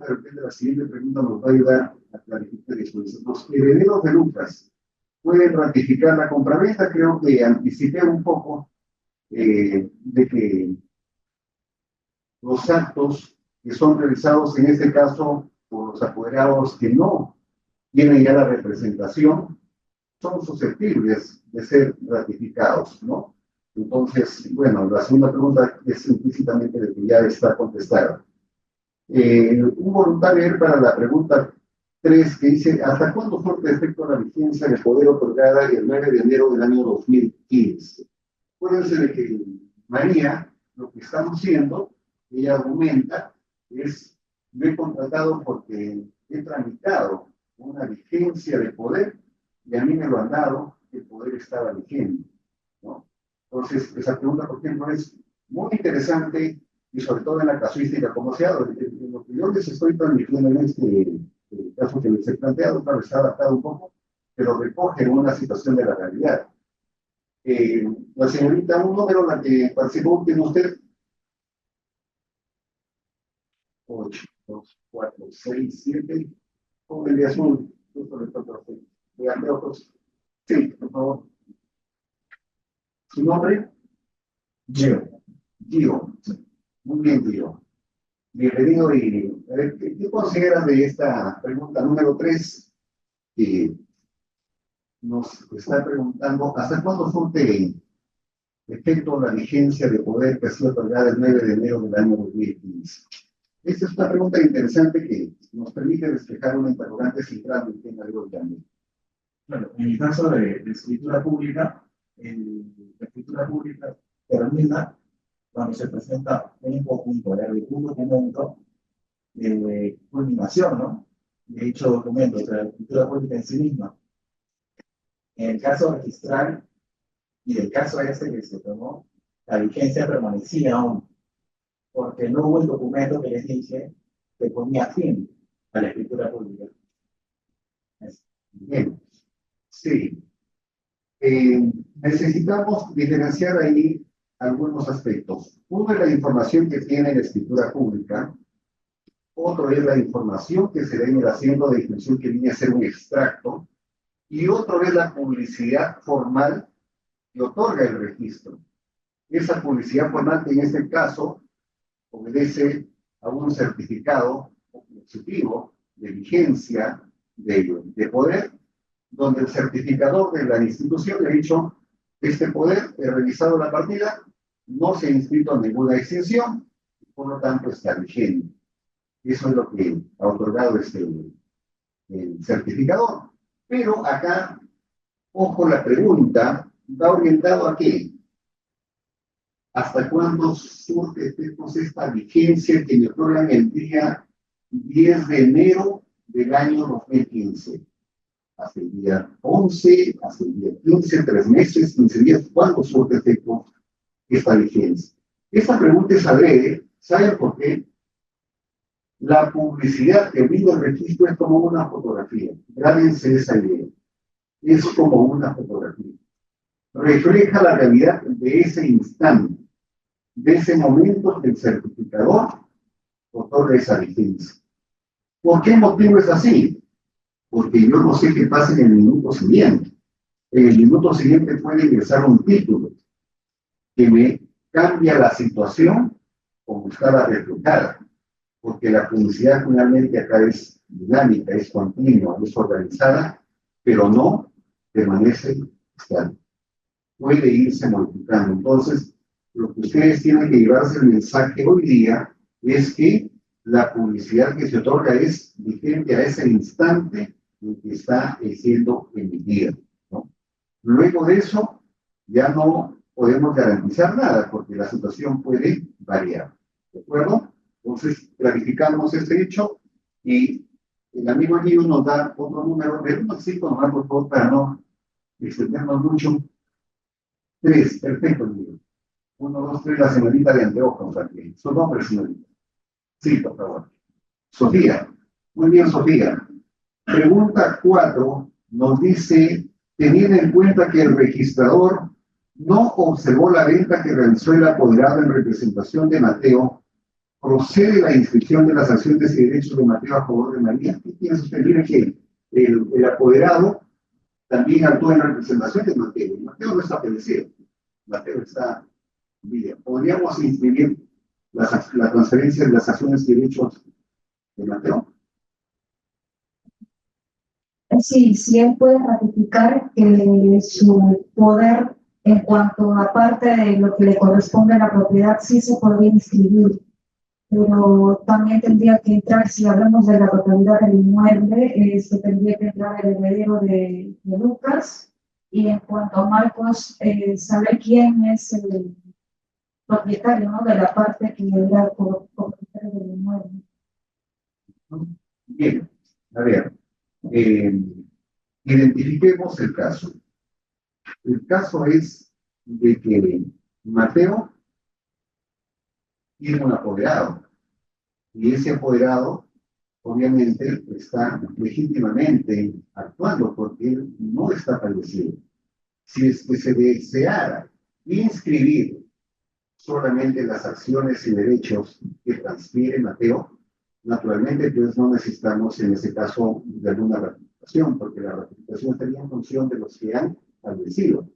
repente la siguiente pregunta nos va a ayudar a clarificar eso. Los herederos de Lucas pueden ratificar la compraventa. Creo que anticipé un poco de que los actos que son realizados en este caso por los apoderados que no tienen ya la representación son susceptibles de ser ratificados, ¿no? Entonces, bueno, la segunda pregunta es implícitamente de que ya está contestada. Un voluntario para la pregunta 3 que dice, ¿hasta cuándo surte efecto la vigencia de poder otorgada el 9 de enero del año 2015? Acuérdense de que María, lo que estamos haciendo, ella argumenta, es, yo he contratado porque he tramitado una vigencia de poder y a mí me lo han dado, el poder estaba vigente, ¿no? Entonces, esa pregunta, por ejemplo, es muy interesante y sobre todo en la casuística como se ha dado. En lo que yo les estoy transmitiendo en este caso que les he planteado, claro, está adaptado un poco, pero recoge en una situación de la realidad. La señorita, un número, la que participó, tiene usted 8, 2, 4, 6, 7, con el de azul, justo le toca a usted. De anteojos. Sí, por favor. ¿Su nombre? Gio. Gio. Muy bien, Gio. Bienvenido y a ver, ¿qué consideran de esta pregunta número 3? Que nos está preguntando, ¿hasta cuándo surte efecto la vigencia de poder que ha sido otorgada el 9 de enero del año 2015? Esta es una pregunta interesante que nos permite despejar una interrogante central del tema de hoy también. Bueno, en el caso de escritura pública, la escritura pública termina cuando se presenta un documento de culminación, ¿no? De dicho documento, o sea, la escritura pública en sí misma. En el caso registral y el caso este que se tomó, la vigencia permanecía aún, porque no hubo el documento que les dije que ponía fin a la escritura pública. Bien, sí. Necesitamos diferenciar ahí algunos aspectos. Uno es la información que tiene la escritura pública, otro es la información que se da en el asiento de inscripción que viene a ser un extracto, y otro es la publicidad formal que otorga el registro. Esa publicidad formal que en este caso obedece a un certificado positivo de vigencia de poder, donde el certificador de la institución le ha dicho: este poder, he revisado la partida, no se ha inscrito ninguna exención, por lo tanto está vigente. Eso es lo que ha otorgado el certificador. Pero acá, ojo, la pregunta va orientado a qué. ¿Hasta cuándo surge efectos esta vigencia que me otorgan el día 10 de enero del año 2015? Hasta el día 11, hasta el día 15, 3 meses, 15 días. ¿Cuándo surge efecto esta vigencia? Esta pregunta es adrede. ¿Saben por qué? La publicidad que brinda el registro es como una fotografía. Grábense esa idea. Es como una fotografía. Refleja la realidad de ese instante, de ese momento que el certificador otorga esa vigencia. ¿Por qué motivo es así? Porque yo no sé qué pasa en el minuto siguiente. En el minuto siguiente puede ingresar un título que me cambia la situación como estaba reflejada. Porque la publicidad finalmente acá es dinámica, es continua, es organizada, pero no permanece estática. Puede irse modificando. Entonces, lo que ustedes tienen que llevarse el mensaje hoy día es que la publicidad que se otorga es vigente a ese instante en que está siendo emitida, ¿no? Luego de eso, ya no podemos garantizar nada, porque la situación puede variar. ¿De acuerdo? Entonces, clarificamos este hecho y el amigo Gio nos da otro número de 1 a 5, nomás por favor, para no extendernos mucho. 3, perfecto, amigo. 1, 2, 3, la señorita de anteojos aquí. Su nombre, señorita. Sí, por favor. Sofía. Muy bien, Sofía. Pregunta 4 nos dice: teniendo en cuenta que el registrador no observó la venta que realizó el apoderado en representación de Mateo, ¿procede la inscripción de las acciones y derechos de Mateo a favor de María? ¿Qué piensa usted? Mire que el apoderado también actuó en representación de Mateo. Mateo no está fallecido. Mateo está bien. ¿Podríamos inscribir la transferencia de las acciones y derechos de Mateo? Sí, sí, él puede ratificar que su poder en cuanto a parte de lo que le corresponde a la propiedad sí se podría inscribir, pero también tendría que entrar, si hablamos de la totalidad del inmueble, tendría que entrar el heredero de Lucas, y en cuanto a Marcos, saber quién es el propietario, ¿no?, de la parte que era propietario del inmueble. Bien, a ver, identifiquemos el caso. El caso es de que Mateo tiene un apoderado, y ese apoderado obviamente está legítimamente actuando porque él no está fallecido. Si es que se deseara inscribir solamente las acciones y derechos que transfiere Mateo, naturalmente pues no necesitamos en ese caso de alguna ratificación, porque la ratificación estaría en función de los que han fallecido.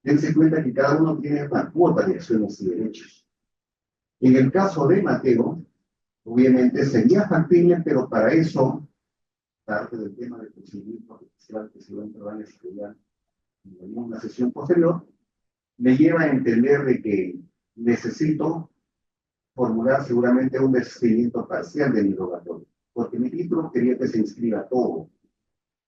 Dense cuenta que cada uno tiene una cuota de acciones y derechos. En el caso de Mateo, obviamente sería factible, pero para eso, parte del tema del procedimiento judicial que se va a entrar en estudiar en una sesión posterior, me lleva a entender de que necesito formular seguramente un desistimiento parcial de mi rogatorio, porque mi título quería que se inscriba todo,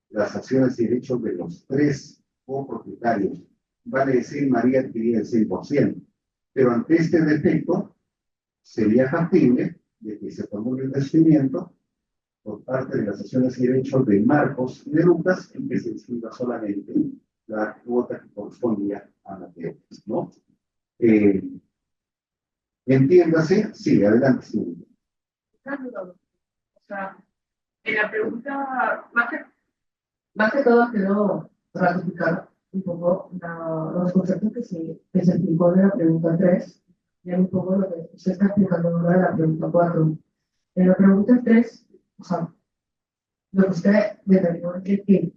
las acciones y derechos de los 3 copropietarios, vale decir, María adquiría el 100%, pero ante este defecto, sería factible de que se formule un desistimiento por parte de las acciones y derechos de Marcos y de Lucas, en que se inscriba solamente la cuota que correspondía a Mateo, ¿no? Entiéndase, sí, adelante, sí. O sea, en la pregunta, más que todo quedó ratificar un poco los conceptos que se explicó de la pregunta 3, y un poco lo que se está explicando ahora de la pregunta 4. En la pregunta 3, o sea, lo que usted determinó es que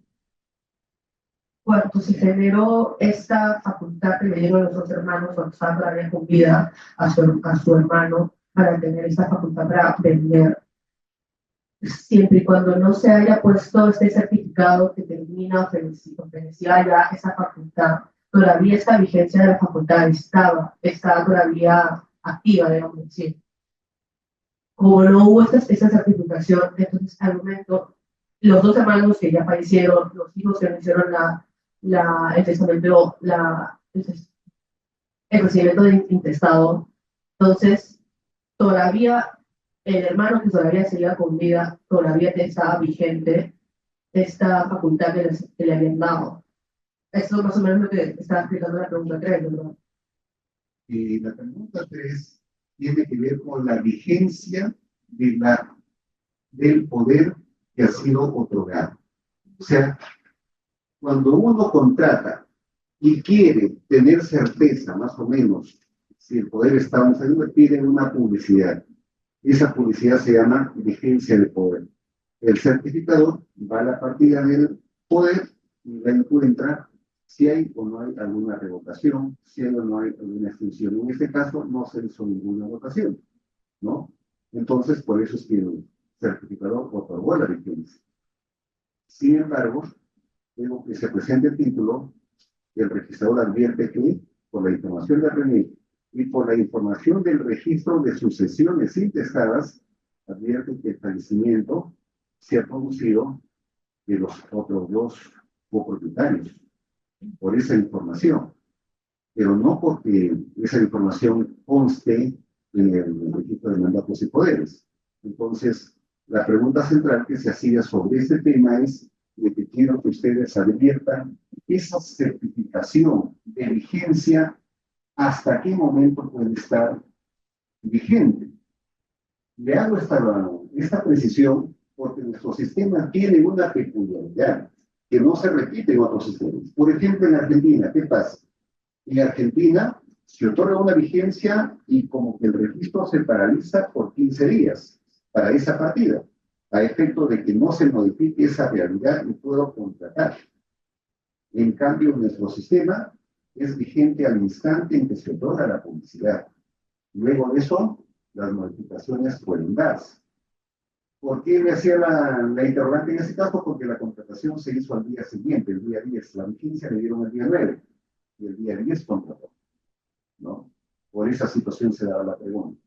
cuando se generó esta facultad que le dieron los dos hermanos, cuando estaban todavía con vida a su hermano, para tener esta facultad para vender, siempre y cuando no se haya puesto este certificado que termina ofrecía ya esa facultad, todavía esta vigencia de la facultad estaba todavía activa, digamos así. Como no hubo esa certificación, entonces al momento, los dos hermanos que ya fallecieron, los hijos que no hicieron el testamento, el procedimiento de intestado, entonces todavía el hermano que todavía seguía con vida, todavía estaba vigente esta facultad que le habían dado. Eso es más o menos lo que estaba explicando la pregunta 3, ¿verdad? Y la pregunta 3 tiene que ver con la vigencia del poder que ha sido otorgado. O sea, cuando uno contrata y quiere tener certeza, más o menos, si el poder está, vamos a invertir en una publicidad. Esa publicidad se llama vigencia del poder. El certificador va a la partida del poder y la encuentra si hay o no hay alguna revocación, si hay o no hay alguna extinción. En este caso no se hizo ninguna votación, ¿no? Entonces, por eso es que el certificador otorgó la vigencia. Sin embargo, luego que se presente el título, el registrador advierte que, por la información de René y por la información del registro de sucesiones intestadas, advierte que el fallecimiento se ha producido de los otros dos copropietarios, por esa información, pero no porque esa información conste en el registro de mandatos y poderes. Entonces, la pregunta central que se hacía sobre este tema es de que quiero que ustedes adviertan esa certificación de vigencia, hasta qué momento puede estar vigente. Le hago esta precisión porque nuestro sistema tiene una peculiaridad que no se repite en otros sistemas. Por ejemplo, en Argentina, ¿qué pasa? En Argentina se otorga una vigencia y como que el registro se paraliza por 15 días para esa partida, a efecto de que no se modifique esa realidad y puedo contratar. En cambio, nuestro sistema es vigente al instante en que se otorga la publicidad. Luego de eso, las modificaciones pueden darse. ¿Por qué me hacía la interrogante en ese caso? Porque la contratación se hizo al día siguiente, el día 10. La vigencia le dieron el día 9 y el día 10 contrató, ¿no? Por esa situación se daba la pregunta.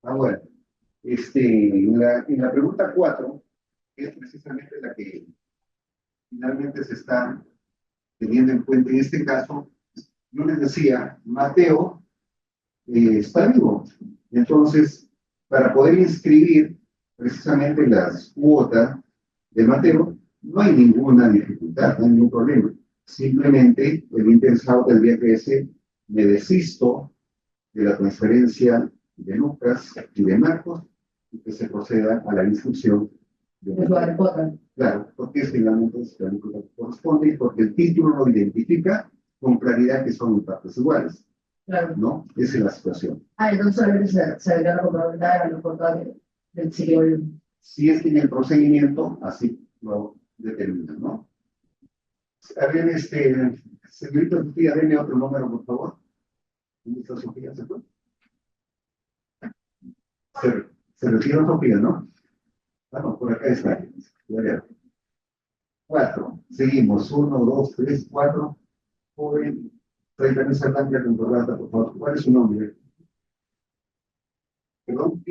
Ahora, en la pregunta 4, que es precisamente la que finalmente se está teniendo en cuenta en este caso, yo les decía, Mateo está vivo. Entonces, para poder inscribir precisamente las cuotas de Mateo, no hay ninguna dificultad, no hay ningún problema. Simplemente el interesado tendría que decir, me desisto de la transferencia de Lucas y de Marcos y que se proceda a la inscripción de Mateo. Claro, porque finalmente es la única que corresponde y porque el título lo identifica con claridad que son partes iguales. Claro. ¿No? Esa es la situación. Entonces solamente se agrega la complementar a los portales del sitio. Si es que en el procedimiento así lo determina, ¿no? A ver, señorita Sofía, denme otro número, por favor. ¿Señorita Sofía se fue? Se retiró Sofía, ¿no? Vamos, por acá está. 4. Seguimos. 1, 2, 3, 4. Joven. Referencia blanca con corbata, por favor. ¿Cuál es su nombre? Perdón.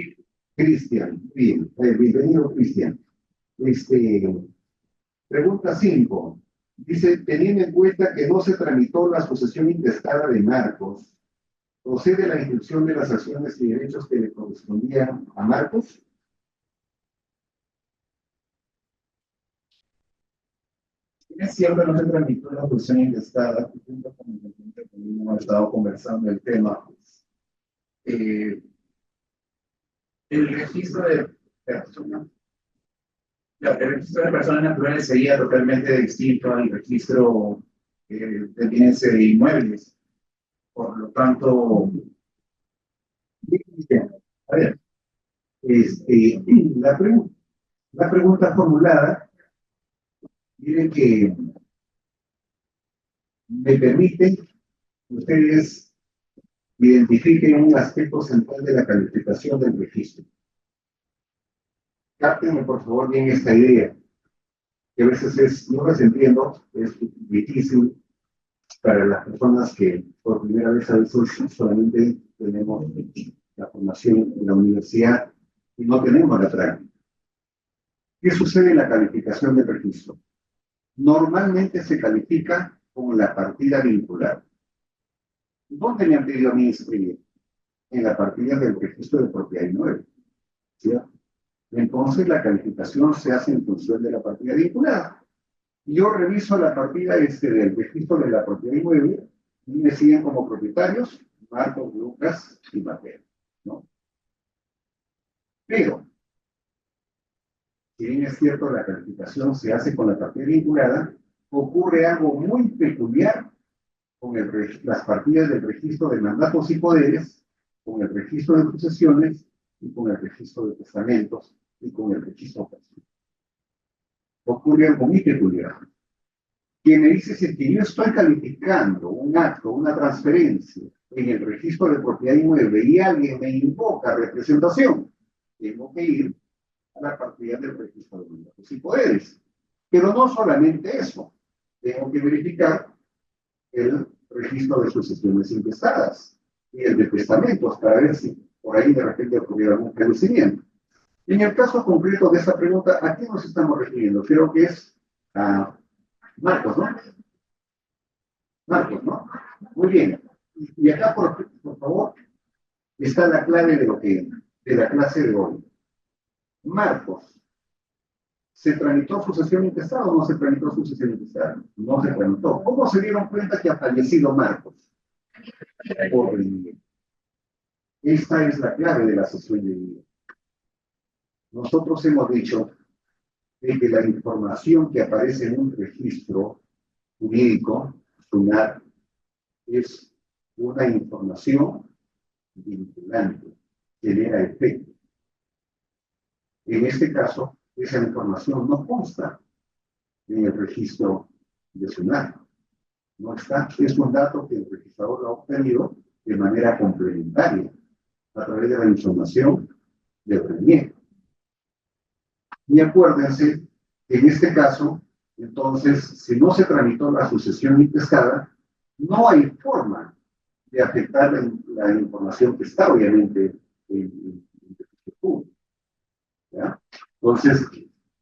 Cristian. Bien. Bienvenido, Cristian. Pregunta 5. Dice, teniendo en cuenta que no se tramitó la sucesión intestada de Marcos, ¿procede la inscripción de las acciones y derechos que le correspondían a Marcos? Es cierto, no se tramitó la sucesión intestada, junto con el presidente que hemos estado conversando el tema. El registro de personas. El registro de personas naturales sería totalmente distinto al registro de bienes e inmuebles. Por lo tanto, a ver, La, la pregunta formulada, miren que me permite que ustedes identifiquen un aspecto central de la calificación del registro. Cáptenme, por favor, bien esta idea, que a veces no las entiendo, es difícil para las personas que por primera vez a veces solamente tenemos la formación en la universidad y no tenemos la práctica. ¿Qué sucede en la calificación del registro? Normalmente se califica con la partida vinculada. ¿Dónde me han pedido a mí inscribir? En la partida del registro de propiedad inmueble, ¿cierto? Entonces la calificación se hace en función de la partida vinculada. Yo reviso la partida del registro de la propiedad inmueble y me siguen como propietarios Marcos, Lucas y Mateo, ¿no? Pero, si bien es cierto, la calificación se hace con la partida vinculada, ocurre algo muy peculiar con las partidas del registro de mandatos y poderes, con el registro de sucesiones y con el registro de testamentos y con el registro personal. Ocurre algo muy peculiar. Quien me dice, si es que yo estoy calificando un acto, una transferencia en el registro de propiedad inmueble y alguien me invoca representación, tengo que ir a la partida del registro de mandatos y poderes. Pero no solamente eso, tengo que verificar el registro de sucesiones intestadas y el de testamentos para ver si por ahí de repente ocurrió algún reducimiento. En el caso concreto de esta pregunta, ¿a qué nos estamos refiriendo? Creo que es a Marcos, ¿no? Marcos, ¿no? Muy bien. Y acá, por favor, está la clave de la clase de hoy. Marcos, ¿se tramitó sucesión intestada o no se tramitó sucesión intestada? No se tramitó. ¿Cómo se dieron cuenta que ha fallecido Marcos? Por venir. Esta es la clave de la sesión de vida. Nosotros hemos dicho de que la información que aparece en un registro jurídico, SUNAT, es una información vinculante, genera efecto. En este caso, esa información no consta en el registro de SUNAT. No está, es un dato que el registrador ha obtenido de manera complementaria a través de la información del RENIEC. Y acuérdense que en este caso, entonces, si no se tramitó la sucesión intestada, no hay forma de afectar la información que está, obviamente, en el registro público. ¿Ya? Entonces,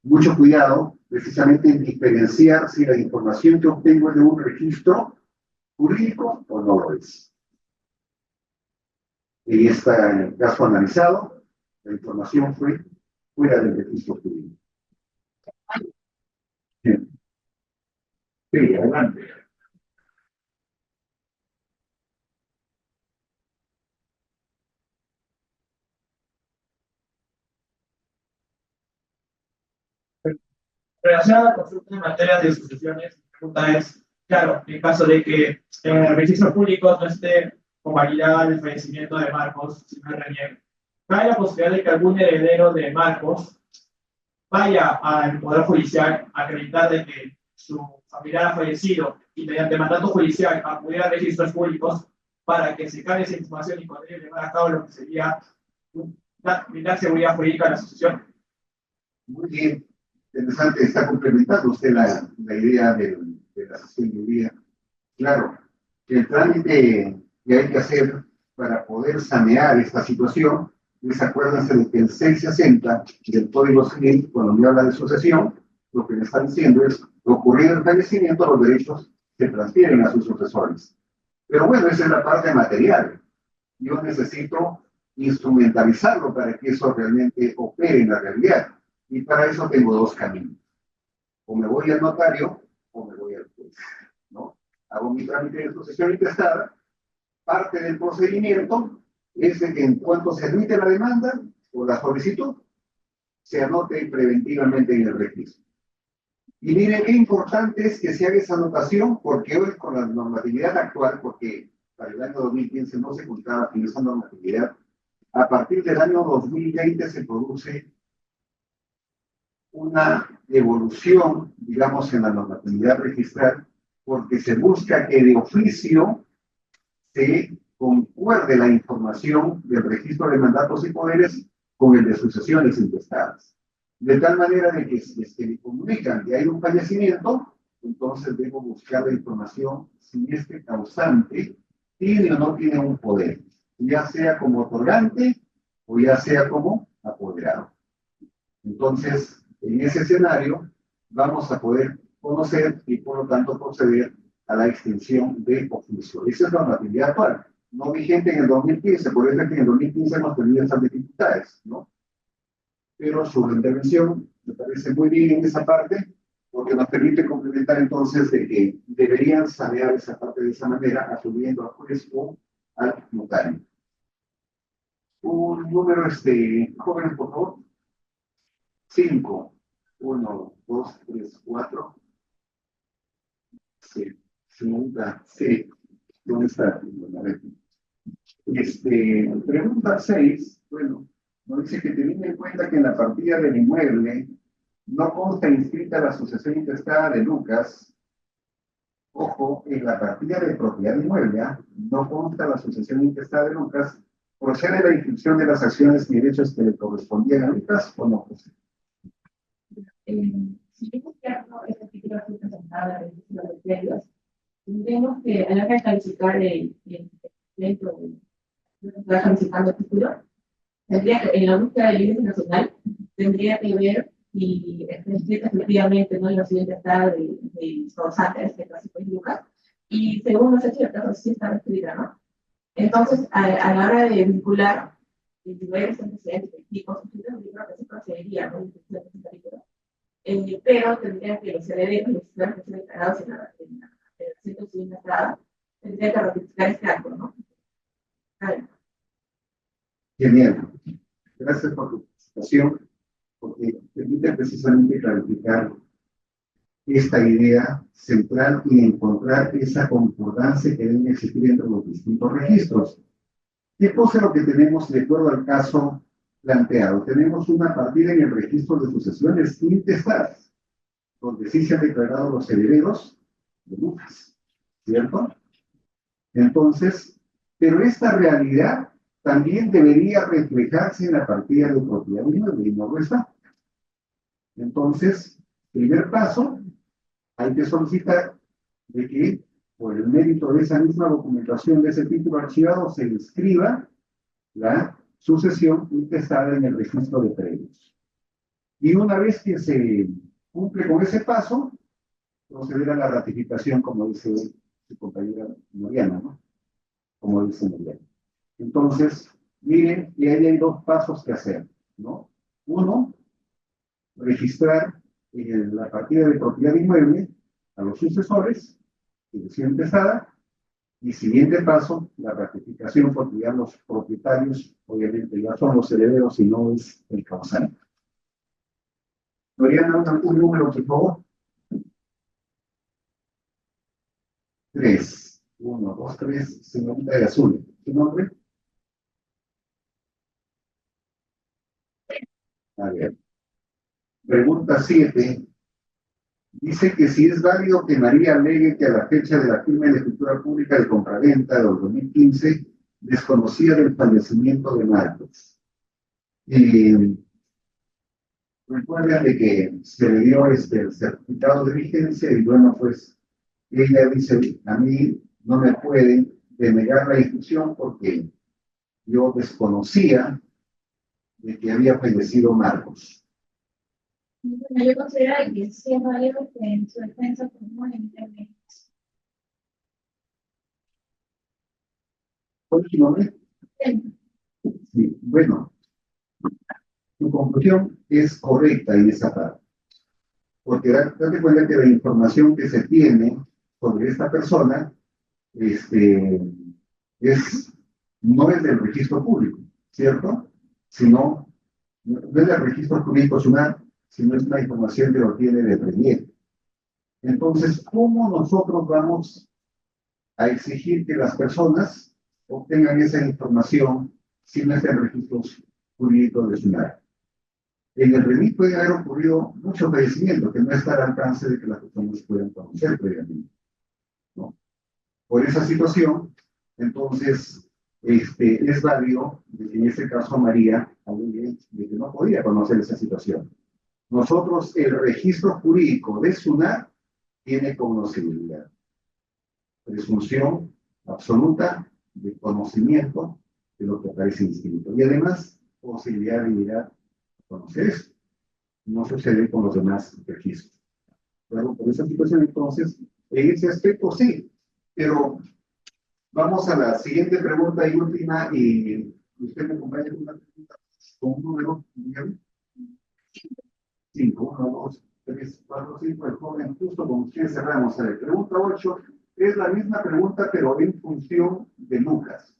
mucho cuidado, precisamente, en diferenciar si la información que obtengo es de un registro jurídico o no lo es. En este caso analizado, la información fue fuera del registro jurídico. Bien. Sí, adelante. Relacionada con consulta en materia de sucesiones, la pregunta es, claro, en caso de que en el registro público no esté convalidado el fallecimiento de Marcos, si no reniega, ¿cabe la posibilidad de que algún heredero de Marcos vaya al Poder Judicial a acreditar de que su familiar ha fallecido y mediante mandato judicial acudir a registros públicos para que se cargue esa información y poder llevar a cabo lo que sería brindar seguridad jurídica a la sucesión? Muy bien. Interesante, está complementando usted la idea de la sesión de hoy día. Claro, el trámite que hay que hacer para poder sanear esta situación es, acuérdense de que el 660 del Código Civil, cuando me habla de sucesión, lo que me está diciendo es que ocurrido el fallecimiento, los derechos se transfieren a sus sucesores. Pero bueno, esa es la parte material. Yo necesito instrumentalizarlo para que eso realmente opere en la realidad. Y para eso tengo dos caminos. O me voy al notario o me voy al juez, ¿no? Hago mi trámite de sucesión intestada. Parte del procedimiento es de que en cuanto se admite la demanda o la solicitud, se anote preventivamente en el registro. Y miren qué importante es que se haga esa anotación, porque hoy con la normatividad actual, porque para el año 2015 no se contaba con esa normatividad, a partir del año 2020 se produce una evolución, digamos, en la normatividad registral, porque se busca que de oficio se concuerde la información del registro de mandatos y poderes con el de sucesiones intestadas. De tal manera de que si es que me comunican que hay un fallecimiento, entonces debo buscar la información si este causante tiene o no tiene un poder, ya sea como otorgante o ya sea como apoderado. Entonces, en ese escenario, vamos a poder conocer y por lo tanto proceder a la extinción de oficio. Esa es la normatividad actual, no vigente en el 2015, por eso es que en el 2015 hemos tenido esas dificultades, ¿no? Pero su intervención me parece muy bien en esa parte, porque nos permite complementar entonces de que deberían sanear esa parte de esa manera, asumiendo al juez o al notario. Un número, jóvenes, por favor. 5, 1, 2, 3, 4. Sí, segunda, sí. ¿Dónde está? A ver. Pregunta 6. Bueno, nos dice que teniendo en cuenta que en la partida del inmueble no consta inscrita la sucesión intestada de Lucas. Ojo, en la partida de propiedad inmueble, no consta la sucesión intestada de Lucas. ¿Procede la inscripción de las acciones y derechos que le correspondían a Lucas o no procede? Si yo busco este título que presentado en el registro de predios, tendremos que, a la hora de calificar el dentro de la calificando el título, tendría que, en la búsqueda del índice nacional, tendría que ver si está inscrita efectivamente, ¿no?, en la siguiente estado de causante, en este caso pues Lucas, y según los hechos del caso sí está escrita, ¿no? Entonces, a la hora de vincular diversos antecedentes efectivos, yo creo que se procedería, ¿no?, pero tendría que los herederos, los ciudadanos que estén declarados en la centro civil de entrada, tendría que ratificar este acto, ¿no? Genial. Gracias por tu participación, porque permite precisamente clarificar esta idea central y encontrar esa concordancia que debe existir entre los distintos registros. ¿Qué cosa es lo que tenemos de acuerdo al caso planteado? Tenemos una partida en el registro de sucesiones intestadas, donde sí se han declarado los herederos de Lucas, ¿cierto? Entonces, pero esta realidad también debería reflejarse en la partida de propiedad inmueble, y no lo está. Entonces, primer paso, hay que solicitar de que, por el mérito de esa misma documentación de ese título archivado, se inscriba la sucesión intestada en el registro de predios. Y una vez que se cumple con ese paso, proceder a la ratificación, como dice su compañera Mariana, ¿no? Como dice Mariana. Entonces, miren, y ahí hay dos pasos que hacer, ¿no? Uno, registrar en la partida de propiedad inmueble a los sucesores, sucesión intestada, y siguiente paso, la ratificación, porque ya los propietarios, obviamente, ya son los herederos y no es el causante. ¿Podrían dar un número, por favor? 3. 1, 2, 3, señorita de azul. ¿Su nombre? A ver. Pregunta 7. Dice que si es válido que María alegue que a la fecha de la firma de escritura pública de compraventa del 2015 desconocía del fallecimiento de Marcos. Recuerden de que se le dio el certificado de vigencia y bueno, pues ella dice, a mí no me pueden denegar la instrucción porque yo desconocía de que había fallecido Marcos. Yo considero que sí es válido que en su defensa como internet. ¿Cuál es su nombre? Sí, bueno, tu conclusión es correcta en esa parte. Porque date cuenta que la información que se tiene sobre esta persona no es del registro público, ¿cierto? Sino, no es del registro público SUNAT, sino es una información que lo tiene de Premier. Entonces, ¿cómo nosotros vamos a exigir que las personas obtengan esa información si no está en registros jurídicos de SUNAR. En el RENIC puede haber ocurrido mucho fallecimiento que no está al alcance de que las personas puedan conocer previamente, ¿no? Por esa situación, entonces, es válido, en este caso María, de que no podía conocer esa situación. Nosotros, el registro jurídico de SUNAR tiene conocibilidad, presunción absoluta de conocimiento de lo que aparece inscrito. Y además, posibilidad de llegar a conocer eso. No sucede con los demás registros. Claro, por esa situación, entonces, en ese aspecto sí. Pero vamos a la siguiente pregunta y última, y usted me acompaña con una pregunta con un número, 5, 1, 2, 3, 4, 5, el joven, justo con ustedes cerramos. A ver, pregunta 8, es la misma pregunta, pero en función de Lucas.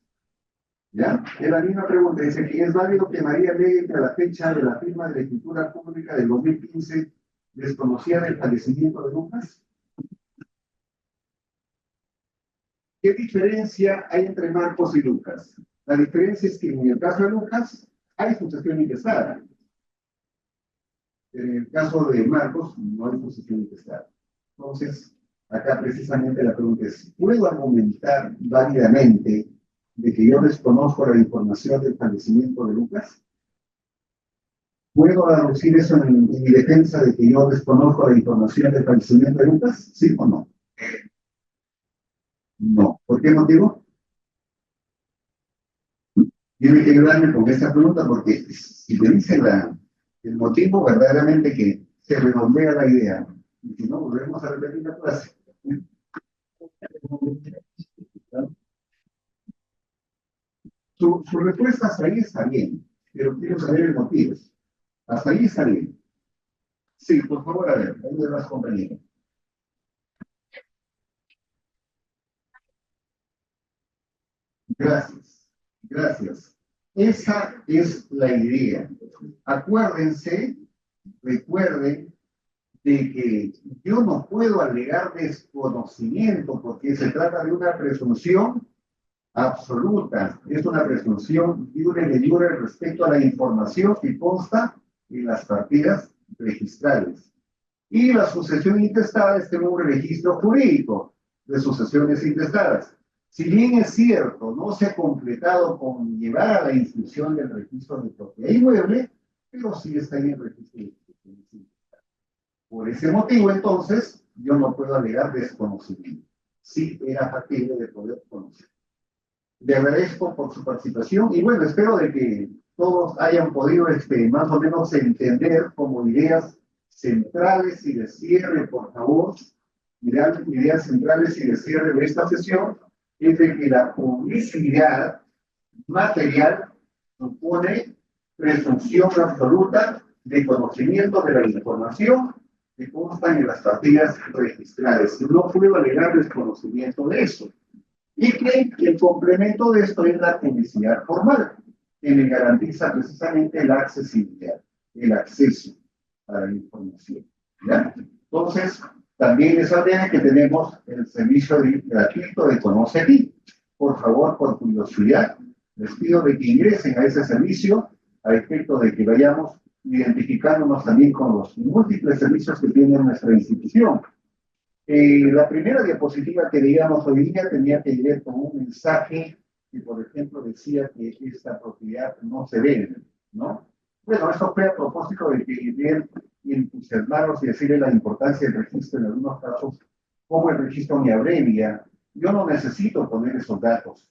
¿Ya? Es la misma pregunta, dice que es válido que María alegue que a la fecha de la firma de la escritura pública del 2015 desconocía del fallecimiento de Lucas. ¿Qué diferencia hay entre Marcos y Lucas? La diferencia es que en el caso de Lucas hay sucesión intestada. En el caso de Marcos no hay sucesión intestada. Entonces, acá precisamente la pregunta es, ¿puedo argumentar válidamente de que yo desconozco la información del fallecimiento de Lucas? ¿Puedo aducir eso en mi defensa de que yo desconozco la información del fallecimiento de Lucas? ¿Sí o no? No. ¿Por qué motivo? Tiene que ayudarme con esta pregunta porque si me dice el motivo, verdaderamente que se redondea la idea. Y si no, volvemos a repetir la clase. Su respuesta hasta ahí está bien, pero quiero saber el motivo. Hasta ahí está bien. Sí, por favor, a ver, ahí de las compañeras. Gracias, gracias. Esa es la idea. Acuérdense, recuerden, de que yo no puedo alegar desconocimiento porque se trata de una presunción absoluta. Es una presunción iure de jure respecto a la información que consta en las partidas registrales. Y la sucesión intestada es un registro jurídico de sucesiones intestadas. Si bien es cierto, no se ha completado con llevar a la inscripción del registro de propiedad inmueble, pero sí está en el registro de sucesiones intestadas. Por ese motivo, entonces, yo no puedo alegar desconocimiento. Sí era factible de poder conocer. Le agradezco por su participación y bueno, espero de que todos hayan podido más o menos entender como ideas centrales y de cierre, por favor, ideas centrales y de cierre de esta sesión, es de que la publicidad material supone presunción absoluta de conocimiento de la información que constan en las partidas registrales. No puedo alegar desconocimiento de eso. Y que el complemento de esto es la publicidad formal, que me garantiza precisamente la accesibilidad, el acceso a la información. ¿Ya? Entonces, también les agrega que tenemos el servicio gratuito de Conoce Aquí. Por favor, por curiosidad, les pido de que ingresen a ese servicio a efecto de que vayamos identificándonos también con los múltiples servicios que tiene nuestra institución. La primera diapositiva que veíamos hoy día tenía que ver con un mensaje que, por ejemplo, decía que esta propiedad no se vende, ¿no? Bueno, eso fue a propósito de que bien entusiasmaros y decirle la importancia del registro en algunos casos, como el registro me abrevia. Yo no necesito poner esos datos,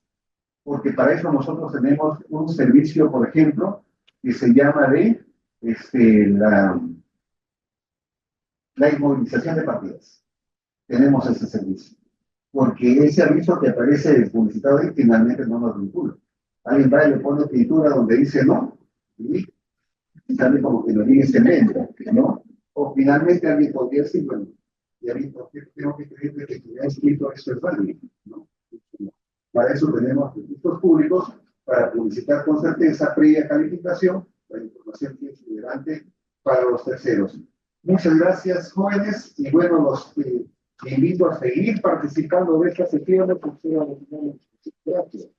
porque para eso nosotros tenemos un servicio, por ejemplo, que se llama la inmovilización de partidas. Tenemos ese servicio, porque ese aviso que aparece publicitado ahí finalmente no nos vincula. Alguien va y le pone pintura donde dice no, y sale como que no dice cemento, ¿no? O finalmente alguien podría decir, bueno, ya vi por qué tengo que creer que ya escrito esto es válido, ¿no? Para eso tenemos registros públicos, para publicitar con certeza, previa calificación, la información que es relevante para los terceros. Muchas gracias, jóvenes, y bueno, los invito a seguir participando de esta sesión. Gracias.